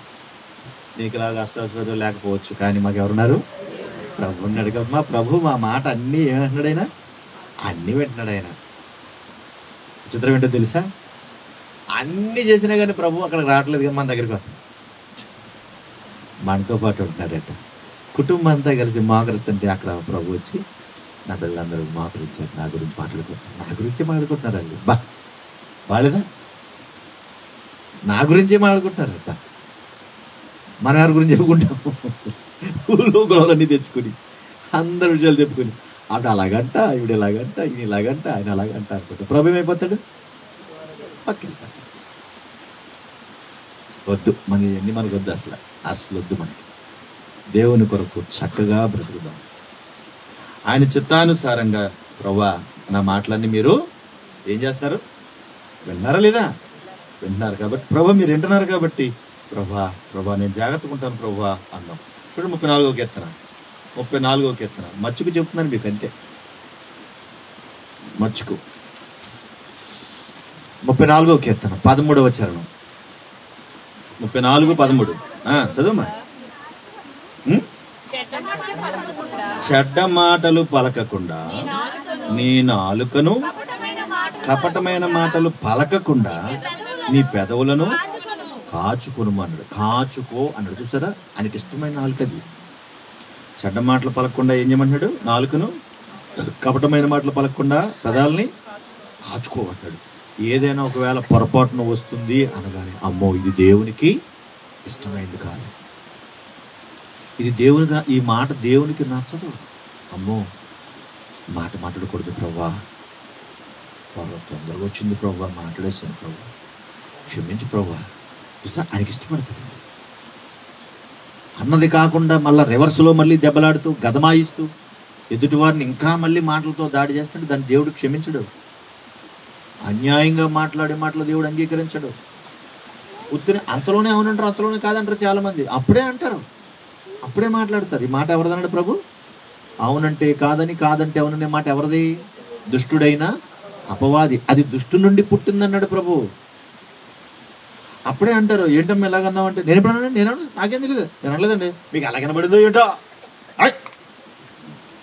నీకు ఇలాగ అష్టాశ్వర్యం లేకపోవచ్చు, కానీ మాకు ఎవరున్నారు? ప్రభు ఉన్నాడు కదా. మా ప్రభు మా మాట అన్నీ ఏమంటున్నాడు ఆయన? అన్నీ వింటున్నాడు ఆయన. చిత్రం ఏంటో తెలుసా? అన్నీ చేసినా కానీ ప్రభు అక్కడికి రావట్లేదు, కానీ మన దగ్గరికి వస్తాం. మనతో పాటు ఉంటున్నాడట. కుటుంబం అంతా కలిసి మోకరిస్తుంటే అక్కడ ప్రభు వచ్చి, నా పిల్లలందరూ మోకరించారు, నా గురించి మాట్లాడుకుంటున్నారు వాళ్ళు. బాలేదా? నా గురించే మాట్లాడుకుంటున్నారట. మన ఎవరి గురించి చెప్పుకుంటాము? ఊళ్ళో గొడవలన్నీ తెచ్చుకొని అందరి విషయాలు చెప్పుకొని, అప్పుడు అలాగంట, ఇవిడ ఇలాగంట, ఈయన ఇలాగంట, ఆయన అలాగంట అనుకుంటా ప్రభు ఏమైపోతాడు? పక్కన వద్దు, మనకు వద్దు, అసలు వద్దు. మనకి దేవుని కొరకు చక్కగా బ్రతుకుదాం. ఆయన చిత్తానుసారంగా ప్రభువా నా మాటలన్నీ మీరు ఏం చేస్తున్నారు? విన్నారా లేదా? విన్నారు కాబట్టి ప్రభా మీరు వింటున్నారు కాబట్టి ప్రభా నేను జాగ్రత్తగా ఉంటాను ప్రభువా అన్నాం. చూడండి 34వ కీర్తన మచ్చుకు చెప్తున్నాను మీకు అంతే. మచ్చుకు 34వ కీర్తన 13వ చరణం 34:13 చదువుమా. చెడ్డ మాటలు పలకకుండా నీ నాలుకను, కపటమైన మాటలు పలకకుండా నీ పెదవులను కాచుకొను అన్నాడు. కాచుకో అన్నాడు. చూసారా, ఆయనకి ఇష్టమైన నాలుకది. చెడ్డ మాటలు పలకకుండా ఏం చేయమంటున్నాడు? నాలుకను. కపటమైన మాటలు పలకకుండా పెదాలని కాచుకో అంటాడు. ఏదైనా ఒకవేళ పొరపాటున వస్తుంది అనగానే అమ్మో ఇది దేవునికి ఇష్టమైంది కాదు, ఇది దేవునిగా, ఈ మాట దేవునికి నచ్చదు, అమ్మో మాట మాట్లాడకూడదు ప్రభా, తొందరగా వచ్చింది ప్రభా, మాట్లాడేసాను ప్రభా, క్షమించు ప్రభా. ఆయనకి ఇష్టపడతాడు. అన్నది కాకుండా మళ్ళీ రివర్స్లో మళ్ళీ దెబ్బలాడుతూ గదమాయిస్తూ ఎదుటివారిని ఇంకా మళ్ళీ మాటలతో దాడి చేస్తాడు. దాన్ని దేవుడు క్షమించడు. అన్యాయంగా మాట్లాడే మాటలు దేవుడు అంగీకరించడు. ఉత్తిని అంతలోనే అవునంటారు, అంతలోనే కాదంటారు చాలామంది. అప్పుడే అంటారు, అప్పుడే మాట్లాడతారు. ఈ మాట ఎవరిదన్నాడు ప్రభు? అవునంటే కాదని, కాదంటే అవుననే మాట ఎవరిది? దుష్టుడైన అపవాది. అది దుష్టు నుండి పుట్టిందన్నాడు ప్రభు. అప్పుడే అంటారు, ఏంటమ్మా ఎలాగన్నావంటే, నేను ఎప్పుడు అన్నాను? నేను నాకేం తెలియదు, నేను అనలేదండి. మీకు ఎలా కనబడిందో ఏంటో,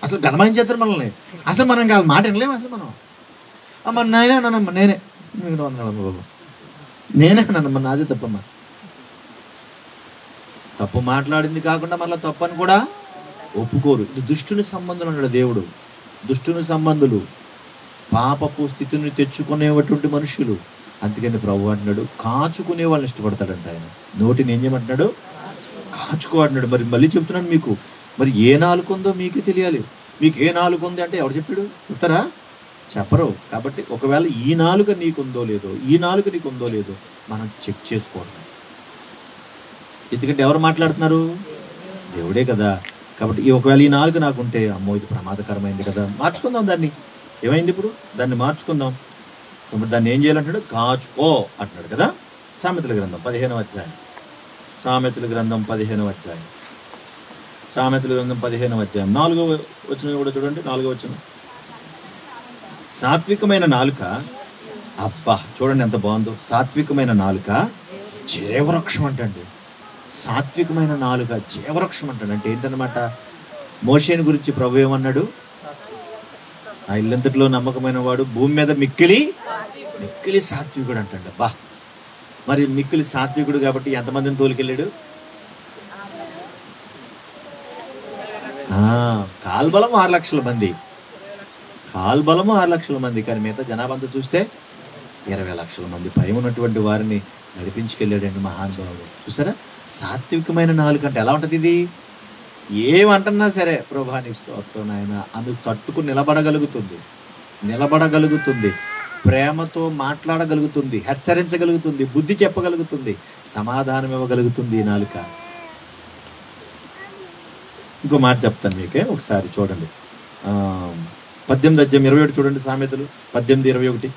అసలు గదమాయించేస్తారు మనల్ని. అసలు మనం వాళ్ళ మాట వినలేము. అసలు మనం అమ్మ నాయనే అన్నానమ్మా, నేనే బాబు, నేనే అన్నానమ్మా, నాదే తప్పమ్మా. తప్పు మాట్లాడింది కాకుండా మళ్ళీ తప్పు అని కూడా ఒప్పుకోరు. ఇది దుష్టుని సంబంధులు అన్నాడు దేవుడు. దుష్టుని సంబంధులు, పాపపు స్థితిని తెచ్చుకునేటువంటి మనుషులు. అందుకని ప్రభు అంటున్నాడు కాచుకునే వాళ్ళని ఇష్టపడతాడంట ఆయన. నోటిని ఏం చేయమంటున్నాడు? కాచుకో అంటున్నాడు. మరి మళ్ళీ చెప్తున్నాను మీకు, మరి ఏ నాలుగు ఉందో మీకు తెలియాలి. మీకు ఏ నాలుగు ఉంది అంటే ఎవరు చెప్పాడు? చెప్తారా? చెప్పరు. కాబట్టి ఒకవేళ ఈ నాలుక నీకుందో లేదో, ఈ నాలుక నీకుందో లేదో మనం చెక్ చేసుకోవాలి. ఎందుకంటే ఎవరు మాట్లాడుతున్నారు? దేవుడే కదా. కాబట్టి ఒకవేళ ఈ నాలుగు నాకుంటే అమ్మో ఇది ప్రమాదకరమైంది కదా, మార్చుకుందాం దాన్ని. ఏమైంది ఇప్పుడు? దాన్ని మార్చుకుందాం. కాబట్టి దాన్ని ఏం చేయాలంటాడు? కాచుకో అంటున్నాడు కదా. సామెతల గ్రంథం 15వ అధ్యాయం, సామెతల గ్రంథం 15వ అధ్యాయం, సామెతల గ్రంథం 15వ అధ్యాయం 4వ వచనం కూడా చూడండి. 4వ వచనం, సాత్వికమైన నాలుక, అబ్బా చూడండి ఎంత బాగుందో. సాత్వికమైన నాలుక జీవవృక్షం అంటండి. సాత్వికమైన నాలుక జీవవృక్షం అంటాడు. అంటే ఏంటన్నమాట? మోషేని గురించి ప్రభు ఏమన్నాడు? ఆ ఇల్లంతటిలో నమ్మకమైన వాడు భూమి మీద మిక్కిలి సాత్వికుడు అంటాడు. బా, మరి మిక్కిలి సాత్వికుడు కాబట్టి ఎంతమందిని తోలికెళ్ళాడు? కాల్బలం 6 లక్షల మంది, కాల్బలము 6 లక్షల మంది. కానీ మిగతా జనాభా చూస్తే 20 లక్షల మంది పై ఉన్నటువంటి వారిని నడిపించుకెళ్ళాడండి మహానుభావుడు. చూసారా, సాత్వికమైన నాలుక అంటే ఎలా ఉంటుంది? ఇది ఏమంటున్నా సరే ప్రభానికి స్తోత్రం నాయన అందుకు తట్టుకుని నిలబడగలుగుతుంది, ప్రేమతో మాట్లాడగలుగుతుంది, హెచ్చరించగలుగుతుంది, బుద్ధి చెప్పగలుగుతుంది, సమాధానం ఇవ్వగలుగుతుంది ఈ నాలుక. ఇంకో మాట చెప్తాను మీకే, ఒకసారి చూడండి. 18వ అధ్యాయం 21 చూడండి. సామెతలు 18:21.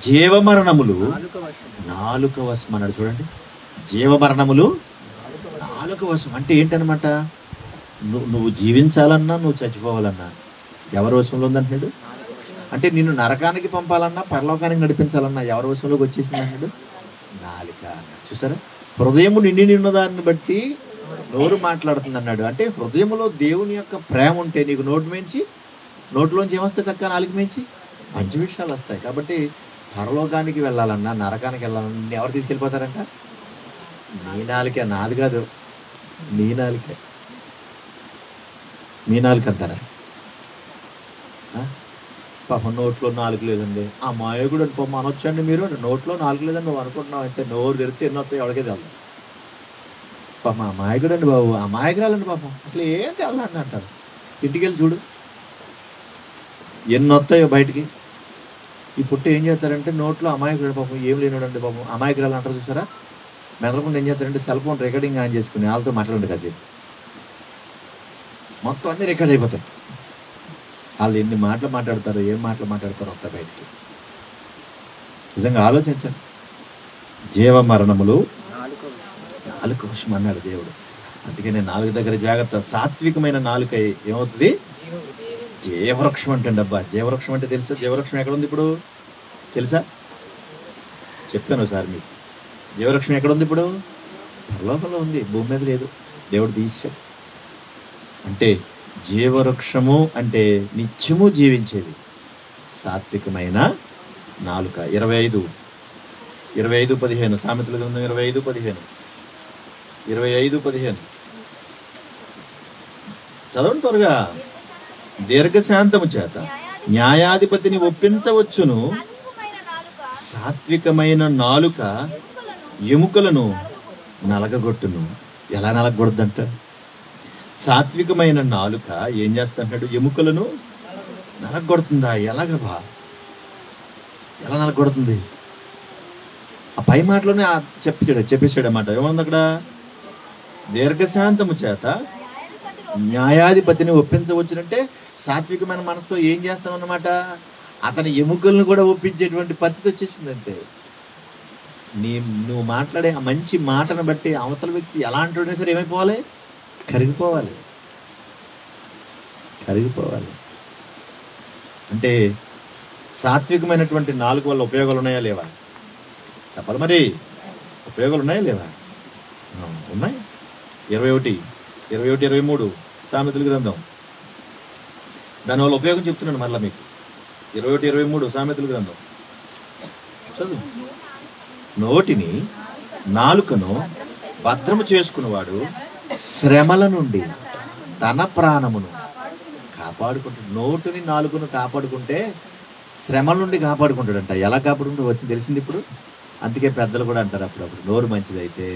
జీవమరణములు నాలుక వశం అన్నాడు. చూడండి, జీవమరణములు నాలుక వశం అంటే ఏంటనమాట? నువ్వు జీవించాలన్నా, నువ్వు చచ్చిపోవాలన్నా ఎవరి వశంలో ఉందంటున్నాడు? అంటే నిన్ను నరకానికి పంపాలన్నా, పరలోకానికి నడిపించాలన్నా ఎవరి వశంలోకి వచ్చేసింది అన్నాడు? నాలుక అన్నాడు. చూసారా, హృదయము నిండి ఉన్నదాన్ని బట్టి నోరు మాట్లాడుతుంది అన్నాడు. అంటే హృదయంలో దేవుని యొక్క ప్రేమ ఉంటే నీకు నోట్లోంచి ఏమొస్తాయి? చక్కగా నాలుగు మించి మంచి విషయాలు వస్తాయి. కాబట్టి పరలోకానికి వెళ్ళాలన్నా, నరకానికి వెళ్ళాలన్నా ఎవరు తీసుకెళ్ళిపోతారంట? నీ నాలుకే, నాది కాదు, నీ నాలుకే. మీ నాలుక అంటారా? పాపం నోట్లో నాలుగు లేదండి, ఆ మాయకుడు అని పొమ్మ అనొచ్చండి మీరు. నోట్లో నాలుగు లేదని నువ్వు అనుకుంటున్నావు అయితే, నోరు తెరిస్తే ఎన్ని వస్తాయి ఎవరికే తెలదు. పాపం ఆ మాయకుడు అండి బాబు, ఆ మాయకురాలండి పాపం, అసలు ఏం తెల్లండి అంటారు. ఇంటికి వెళ్ళి చూడు ఎన్ని వస్తాయో బయటికి. ఈ పుట్ట ఏం చేస్తారంటే నోట్లో అమాయకుడు పాపం, ఏం లేనాడండి పాపం, అమాయకురాలు అంటారు. చూసారా, మెదలకుండా ఏం చేస్తారంటే సెల్ ఫోన్ రికార్డింగ్ ఆన్ చేసుకుని వాళ్ళతో మాట్లాడండి కాసేపు. మొత్తం అన్నీ రికార్డ్ అయిపోతాయి. వాళ్ళు ఎన్ని మాటలు మాట్లాడతారో, ఏం మాటలు మాట్లాడతారో వస్తాయి బయటికి. నిజంగా ఆలోచించండి. జీవ మరణములు నాలుక వశం అన్నాడు దేవుడు. అందుకనే నాలుగు దగ్గర జాగ్రత్త. సాత్వికమైన నాలుక ఏమవుతుంది? జీవవృక్షం అంటే డబ్బా. జీవవృక్షం అంటే తెలుసా? జీవవృక్షం ఎక్కడ ఉంది ఇప్పుడు తెలుసా? చెప్పాను ఒకసారి మీకు. జీవవృక్షం ఎక్కడ ఉంది ఇప్పుడు? పరలోకంలో ఉంది, భూమి మీద లేదు. దేవుడు తీసాడు. అంటే జీవవృక్షము అంటే నిత్యము జీవించేది సాత్వికమైన నాలుక. 25:15 సామెతల గ్రంథం 25:15 చదవండి త్వరగా. దీర్ఘశాంతము చేత న్యాయాధిపతిని ఒప్పించవచ్చును, సాత్వికమైన నాలుక ఎముకలను నలగగొట్టును. ఎలా నలగొడద్దంట? సాత్వికమైన నాలుక ఏం చేస్తాడు? ఎముకలను నలగొడుతుందా? ఎలాగబా? ఎలా నలగొడుతుంది? ఆ పై మాటలోనే చెప్పేశాడు అన్నమాట. ఏమన్నా అక్కడ? దీర్ఘశాంతము చేత న్యాయాధిపతిని ఒప్పించవచ్చునంటే సాత్వికమైన మనసుతో ఏం చేస్తాం అన్నమాట? అతని ఎముకలను కూడా ఒప్పించేటువంటి పరిస్థితి వచ్చేసింది. అంతే. నువ్వు మాట్లాడే ఆ మంచి మాటను బట్టి అవతల వ్యక్తి ఎలాంటి సరే ఏమైపోవాలి? కరిగిపోవాలి. అంటే సాత్వికమైనటువంటి నాలుగు వల్ల ఉపయోగాలు ఉన్నాయా లేవా? చెప్పాలి మరి. ఉపయోగాలు ఉన్నాయా లేవా? ఉన్నాయి. 21:23 సామెతల గ్రంథం. దానివల్ల ఉపయోగం చెప్తున్నాను మరలా మీకు. 21:23 సామెతల గ్రంథం చదువు. నోటిని నాలుకను భద్రము చేసుకున్నవాడు శ్రమల నుండి తన ప్రాణమును కాపాడుకుంటాడు. నోటిని నాలుకను కాపాడుకుంటే శ్రమల నుండి కాపాడుకుంటాడంట. ఎలా కాపాడుకుంటూ వచ్చింది తెలిసింది ఇప్పుడు. అందుకే పెద్దలు కూడా అంటారు అప్పుడప్పుడు, నోరు మంచిదైతే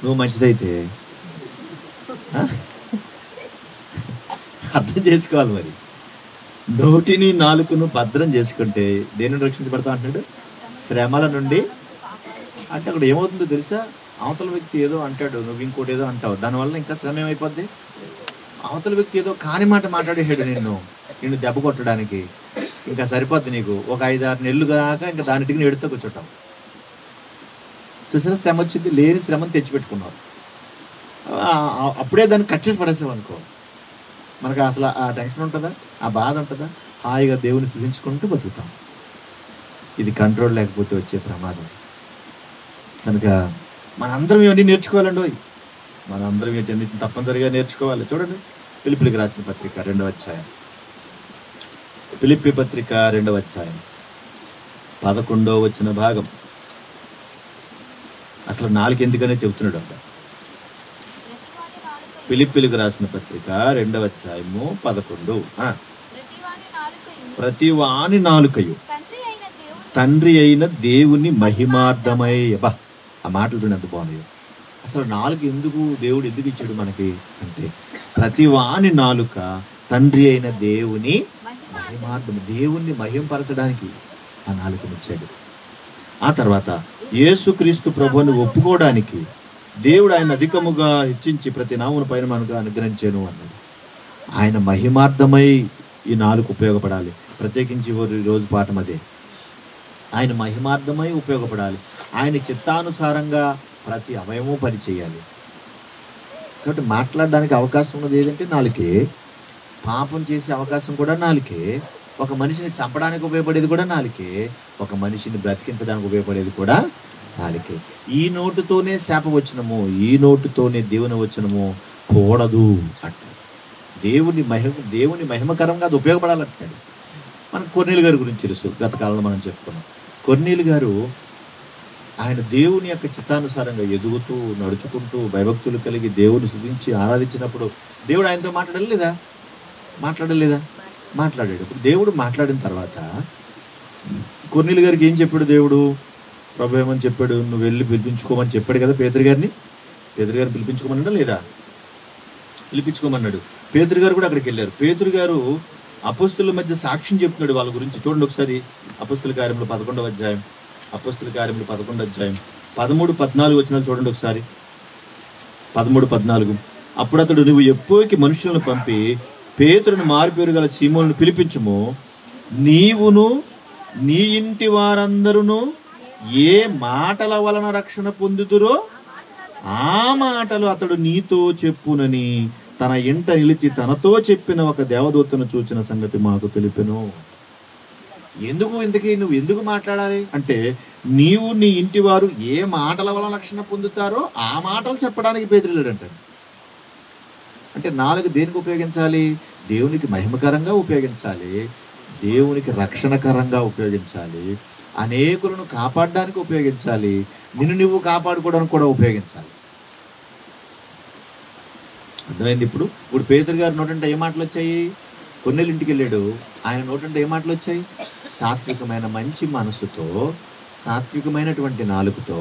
నువ్వు మంచిదైతే అర్థం చేసుకోవాలి మరి. నోటిని నాలుకను భద్రం చేసుకుంటే దేని నుండి రక్షించబడతావు అంటాడు? శ్రమల నుండి. అంటే అక్కడ ఏమవుతుందో తెలుసా? అవతల వ్యక్తి ఏదో అంటాడు, నువ్వు ఇంకోటి ఏదో అంటావు, దానివల్ల ఇంకా శ్రమ ఏమైపోద్ది? అవతల వ్యక్తి ఏదో కాని మాట మాట్లాడేసాడు నిన్ను దెబ్బ కొట్టడానికి. ఇంకా సరిపోద్ది నీకు ఒక 5-6 నెలలు దాకా ఇంకా దానిటికి ఎడుతూ కూర్చోటం. సుశీల శ్రమ వచ్చింది, లేని శ్రమను తెచ్చిపెట్టుకున్నావు. అప్పుడే దాన్ని కట్ చేసి పడేసావు అనుకో, మనకు అసలు ఆ టెన్షన్ ఉంటుందా? ఆ బాధ ఉంటుందా? హాయిగా దేవుని స్థుతించుకుంటూ బతుకుతాం. ఇది కంట్రోల్ లేకపోతే వచ్చే ప్రమాదం. కనుక మనందరం ఇవన్నీ నేర్చుకోవాలండి. మనందరం వీటన్నిటిని తప్పనిసరిగా నేర్చుకోవాలి. చూడండి, ఫిలిప్పీలకు రాసిన పత్రిక 2వ అధ్యాయం. ఫిలిప్పీ పత్రిక 2వ అధ్యాయం 11వ వచన భాగం. అసలు నాలుగు ఎందుకనే చెబుతున్నాడు అక్కడ. ఫిలిప్పీలకు రాసిన పత్రిక 2వ అధ్యాయము 11. ప్రతి వాని నాలుకయు తండ్రి అయిన దేవుని మహిమార్థమై. అబ్బా, ఆ మాటలు చూడండి ఎంత బాగున్నాయో. అసలు నాలుక దేవుడు ఎందుకు ఇచ్చాడు మనకి అంటే, ప్రతి వాని నాలుక తండ్రి అయిన దేవుని మహిమార్థం. దేవుణ్ణి మహింపరచడానికి ఆ నాలుకనిచ్చాడు. ఆ తర్వాత యేసుక్రీస్తు ప్రభువుని ఒప్పుకోవడానికి దేవుడు ఆయన అధికముగా హెచ్చించి ప్రతి నామమును పైన మనకు అనుగ్రహించాను అన్నాడు. ఆయన మహిమార్థమై ఈ నాలుగు ఉపయోగపడాలి. ప్రత్యేకించి రోజు పాఠం అదే. ఆయన మహిమార్థమై ఉపయోగపడాలి. ఆయన చిత్తానుసారంగా ప్రతి అవయవము పనిచేయాలి. కాబట్టి మాట్లాడడానికి అవకాశం ఉన్నది ఏదంటే నాలుకే. పాపం చేసే అవకాశం కూడా నాలుకే. ఒక మనిషిని చంపడానికి ఉపయోగపడేది కూడా నాలుకే. ఒక మనిషిని బ్రతికించడానికి ఉపయోగపడేది కూడా నాలుకే. ఈ నోటుతోనే శాపవచనము, ఈ నోటుతోనే దేవుని వచనము కూడదు అంటాడు. దేవుని మహిమకరంగా అది ఉపయోగపడాలంటాడు. మనకు కొర్నేలు గారి గురించి తెలుసు, గత కాలంలో మనం చెప్పుకున్నాం. కొర్నేలు గారు ఆయన దేవుని యొక్క చిత్తానుసారంగా ఎదుగుతూ నడుచుకుంటూ భయభక్తులు కలిగి దేవుని స్తుతించి ఆరాధించినప్పుడు దేవుడు ఆయనతో మాట్లాడలేదా? మాట్లాడాడు. ఇప్పుడు దేవుడు మాట్లాడిన తర్వాత కొర్నేలు గారికి ఏం చెప్పాడు దేవుడు? ప్రభు ఏమని చెప్పాడు? నువ్వు వెళ్ళి పిలిపించుకోమని చెప్పాడు కదా పేతురు గారిని. పేతురు గారిని పిలిపించుకోమన్నాడా లేదా? పిలిపించుకోమన్నాడు. పేతురు గారు కూడా అక్కడికి వెళ్ళారు. పేతురు గారు అపోస్తుల మధ్య సాక్ష్యం చెప్తున్నాడు వాళ్ళ గురించి. చూడండి ఒకసారి అపోస్తుల కార్యములు 11వ అధ్యాయం. అపోస్తుల కార్యములు 11వ అధ్యాయం 13-14 వచనాలు చూడండి ఒకసారి. 13-14. అప్పుడు అతడు, నువ్వు ఎప్పుకి మనుషులను పంపి పేతురుని మారుపేరు గల సీమోను పిలిపించుము, నీవును నీ ఇంటి వారందరూ ఏ మాటల వలన రక్షణ పొందుదురో ఆ మాటలు అతడు నీతో చెప్పునని తన ఇంట నిలిచి తనతో చెప్పిన ఒక దేవదూతను చూచిన సంగతి మాకు తెలిపెను. నువ్వు ఎందుకు మాట్లాడాలి అంటే, నీవు నీ ఇంటి వారు ఏ మాటల వలన రక్షణ పొందుతారో ఆ మాటలు చెప్పడానికి పేతురు అంటాడు. అంటే నాలుగు దేనికి ఉపయోగించాలి? దేవునికి మహిమకరంగా ఉపయోగించాలి, దేవునికి రక్షణకరంగా ఉపయోగించాలి, అనేకులను కాపాడడానికి ఉపయోగించాలి, నిన్ను నువ్వు కాపాడుకోవడానికి కూడా ఉపయోగించాలి. అర్థమైంది? ఇప్పుడు పేతురు గారి నోటంటే ఏ మాటలు వచ్చాయి? కొన్నేళ్ళ ఇంటికి వెళ్ళాడు, ఆయన నోటంటే ఏ మాటలు వచ్చాయి? సాత్వికమైన మంచి మనసుతో, సాత్వికమైనటువంటి నాలుగుతో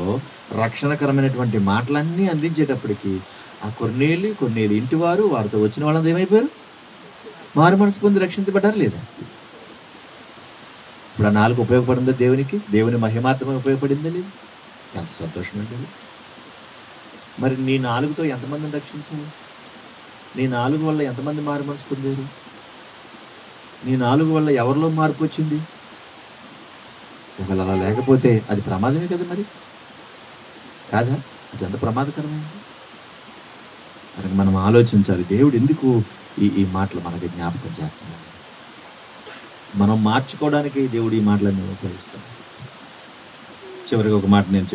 రక్షణకరమైనటువంటి మాటలన్నీ అందించేటప్పటికి ఆ కొన్నేళ్ళు ఇంటి వారితో వచ్చిన వాళ్ళంతా ఏమైపోయారు? మారు మనసు పొంది రక్షించబడ్డారు లేదా? ఇప్పుడు ఆ నాలుగు ఉపయోగపడిందా దేవునికి? దేవుని మహిమాత్రమే ఉపయోగపడిందా లేదు? ఎంత సంతోషం ఉంటుంది. మరి నీ నాలుగుతో ఎంతమందిని రక్షించావు? నీ నాలుగు వల్ల ఎంతమంది మారు మనసు పొందారు? నీ నాలుగు వల్ల ఎవరిలో మార్పు వచ్చింది? ఒకవేళ అలా లేకపోతే అది ప్రమాదమే కదా, మరి కాదా? అది ఎంత ప్రమాదకరమైంది. మనకి మనం ఆలోచించాలి, దేవుడు ఎందుకు ఈ మాటలు మనకి జ్ఞాపకం చేస్తున్నాడు. మనం మార్చుకోవడానికి దేవుడు ఈ మాటలన్నీ ఉపయోగిస్తాడు. చివరికి ఒక మాట నేను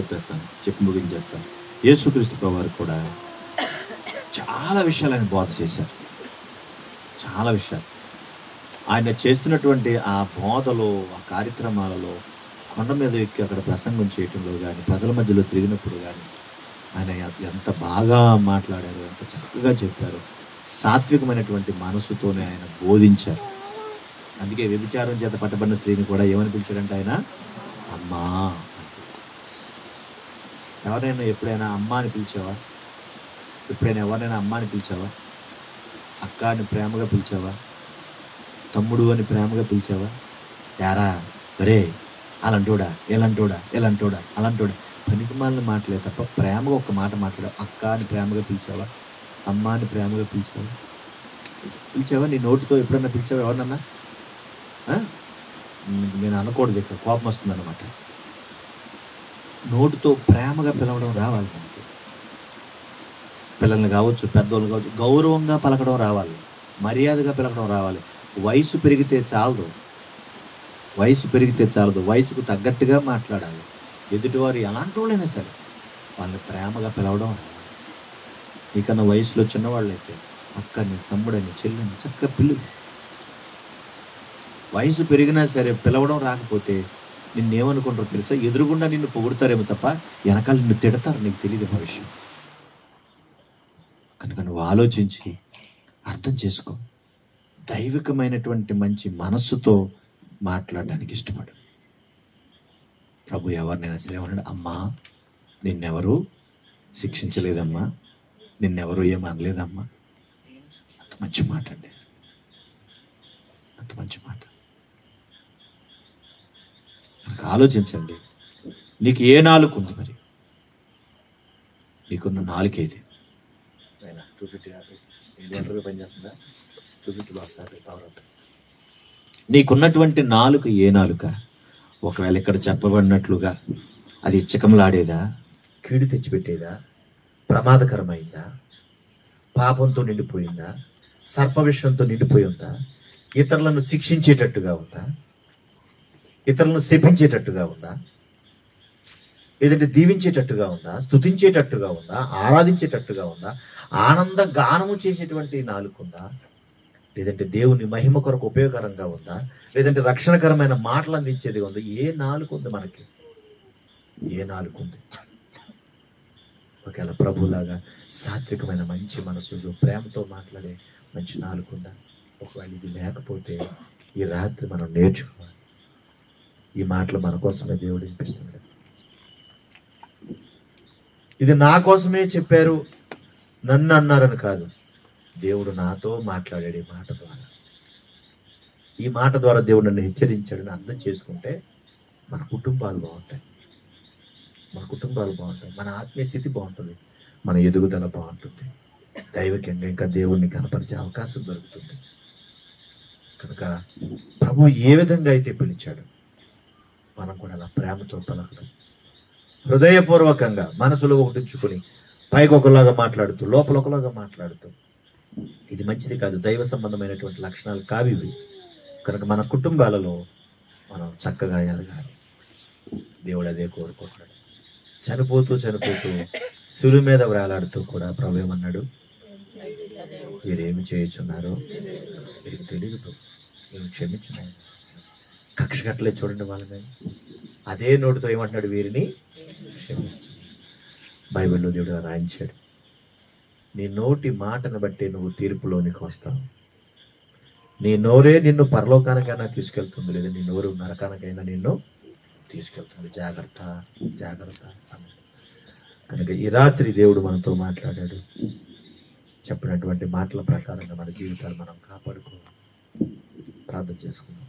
చెప్పి ముగించేస్తాను. యేసుక్రీస్తు ప్రభువారు కూడా చాలా విషయాలు ఆయన బోధ చేశారు. చాలా విషయాలు ఆయన చేస్తున్నటువంటి ఆ బోధలో, ఆ కార్యక్రమాలలో, కొండ మీద ఎక్కి అక్కడ ప్రసంగం చేయటంలో కానీ, ప్రజల మధ్యలో తిరిగినప్పుడు కానీ ఆయన ఎంత బాగా మాట్లాడారు, ఎంత చక్కగా చెప్పారు. సాత్వికమైనటువంటి మనసుతోనే ఆయన బోధించారు. అందుకే వ్యభిచారం చేత పట్టబడిన స్త్రీని కూడా ఏమని పిలిచాడంటే ఆయన? అమ్మా. ఎవరైనా ఎప్పుడైనా అమ్మ అని పిలిచావా? ఎప్పుడైనా ఎవరైనా అమ్మ అని పిలిచావా? అక్క అని ప్రేమగా పిలిచావా? తమ్ముడు అని ప్రేమగా పిలిచావా? యారా, ఒరే, అలాంటోడా, ఎలాంటోడా, అలాంటోడా, పనికి మాలిన మాటలే తప్ప ప్రేమగా ఒక్క మాట మాట్లాడావు? అక్క అని ప్రేమగా పిలిచావా? అమ్మ అని ప్రేమగా పిలిచావా? నీ నోటితో ఎప్పుడన్నా పిలిచావా ఎవరినన్నా? నేను అనకూడదు, ఇక్కడ కోపం వస్తుంది అన్నమాట. నోటితో ప్రేమగా పిలవడం రావాలి మనకి. పిల్లల్ని కావచ్చు, పెద్దోళ్ళు కావచ్చు, గౌరవంగా పలకడం రావాలి, మర్యాదగా పిలకడం రావాలి. వయసు పెరిగితే చాలదు, వయసుకు తగ్గట్టుగా మాట్లాడాలి. ఎదుటివారు ఎలాంటి వాళ్ళైనా సరే వాళ్ళని ప్రేమగా పిలవడం రావాలి. నీకన్నా వయసులో చిన్నవాళ్ళైతే అక్కని, తమ్ముడని, చెల్లిని చక్కగా పిలువు. వయసు పెరిగినా సరే పిలవడం రాకపోతే నిన్నేమనుకుంటారో తెలుసా? ఎదురుగుండా నిన్ను పొగుడతారేమో తప్ప వెనకాల నిన్ను తిడతారు, నీకు తెలియదు భవిష్యం. కనుక నువ్వు ఆలోచించి అర్థం చేసుకో. దైవికమైనటువంటి మంచి మనస్సుతో మాట్లాడడానికి ఇష్టపడు. ప్రభు ఎవరినైనా సరే ఏమన్నాడు? అమ్మా, నిన్నెవరూ శిక్షించలేదమ్మా, నిన్నెవరూ ఏమనలేదమ్మా. అంత మంచి మాట అండి, అంత మంచి మాట. కనుక ఆలోచించండి, నీకు ఏ నాలుగు ఉంది? మరి నీకున్న నాలుకేది? 250 పనిచేస్తుందా? 250 బాక్స్ పవర్ అవుతుంది. నీకున్నటువంటి నాలుక ఏ నాలుక? ఒకవేళ ఇక్కడ చెప్పబడినట్లుగా అది ఇచ్చకంలాడేదా, కీడు తెచ్చిపెట్టేదా, ప్రమాదకరమైందా, పాపంతో నిండిపోయిందా, సర్ప విషయంతో నిండిపోయి ఉందా, ఇతరులను శిక్షించేటట్టుగా ఉందా, ఇతరులను శపించేటట్టుగా ఉందా, లేదంటే దీవించేటట్టుగా ఉందా, స్తుతించేటట్టుగా ఉందా, ఆరాధించేటట్టుగా ఉందా, ఆనంద గానము చేసేటువంటి నాలుగుందా, లేదంటే దేవుని మహిమ కొరకు ఉపయోగకరంగా ఉందా, లేదంటే రక్షణకరమైన మాటలు అందించేది ఉందా? ఏ నాలుగు ఉంది మనకి? ఏ నాలుగు ఉంది? ఒకవేళ ప్రభులాగా సాత్వికమైన మంచి మనసుతో ప్రేమతో మాట్లాడే మంచి నాలుగు ఉందా? ఒకవేళ ఇది లేకపోతే ఈ రాత్రి మనం నేర్చుకోవాలి. ఈ మాటలు మన కోసమే దేవుడు వినిపిస్తున్నాడు. ఇది నా కోసమే చెప్పారు, నన్ను అన్నారని కాదు, దేవుడు నాతో మాట్లాడాడు ఈ మాట ద్వారా. ఈ మాట ద్వారా దేవుడు నన్ను హెచ్చరించాడని అర్థం చేసుకుంటే మన కుటుంబాలు బాగుంటాయి, మన ఆత్మీయ స్థితి బాగుంటుంది, మన ఎదుగుదల బాగుంటుంది. దైవికంగా ఇంకా దేవుణ్ణి కనపరిచే అవకాశం దొరుకుతుంది. కనుక ప్రభు ఏ విధంగా అయితే పిలిచాడు మనం కూడా అలా ప్రేమతో పలకడం, హృదయపూర్వకంగా మనసులో ఒకటించుకొని పైకి ఒకలాగా మాట్లాడుతూ లోపల ఒకలాగా మాట్లాడుతూ, ఇది మంచిది కాదు. దైవ సంబంధమైనటువంటి లక్షణాలు కావివి. కనుక మన కుటుంబాలలో మనం చక్కగా ఎదగాలి. దేవుడు అదే కోరుకుంటున్నాడు. చనిపోతూ సులువు మీద వేలాడుతూ కూడా ప్రభు ఏమన్నాడు, వీరేమి చేయుచున్నారో వీరికి తెలియదు, వీరు క్షమించున్నాయి. కక్ష కట్టలే చూడండి వాళ్ళని. అదే నోటితో ఏమంటున్నాడు, వీరిని క్షమించు. బైబిల్లో దేవుడు రాయించాడు, నీ నోటి మాటను బట్టి నువ్వు తీర్పులోనికి వస్తావు. నీ నోరే నిన్ను పరలోకానికైనా తీసుకెళ్తుంది, లేదా నీ నోరు నరకానికైనా నిన్ను తీసుకెళ్తుంది. జాగ్రత్త జాగ్రత్త. కనుక ఈ రాత్రి దేవుడు మనతో మాట్లాడాడు. చెప్పినటువంటి మాటల ప్రకారంగా మన జీవితాలు మనం కాపాడుకో. ప్రార్థన చేసుకుందాం.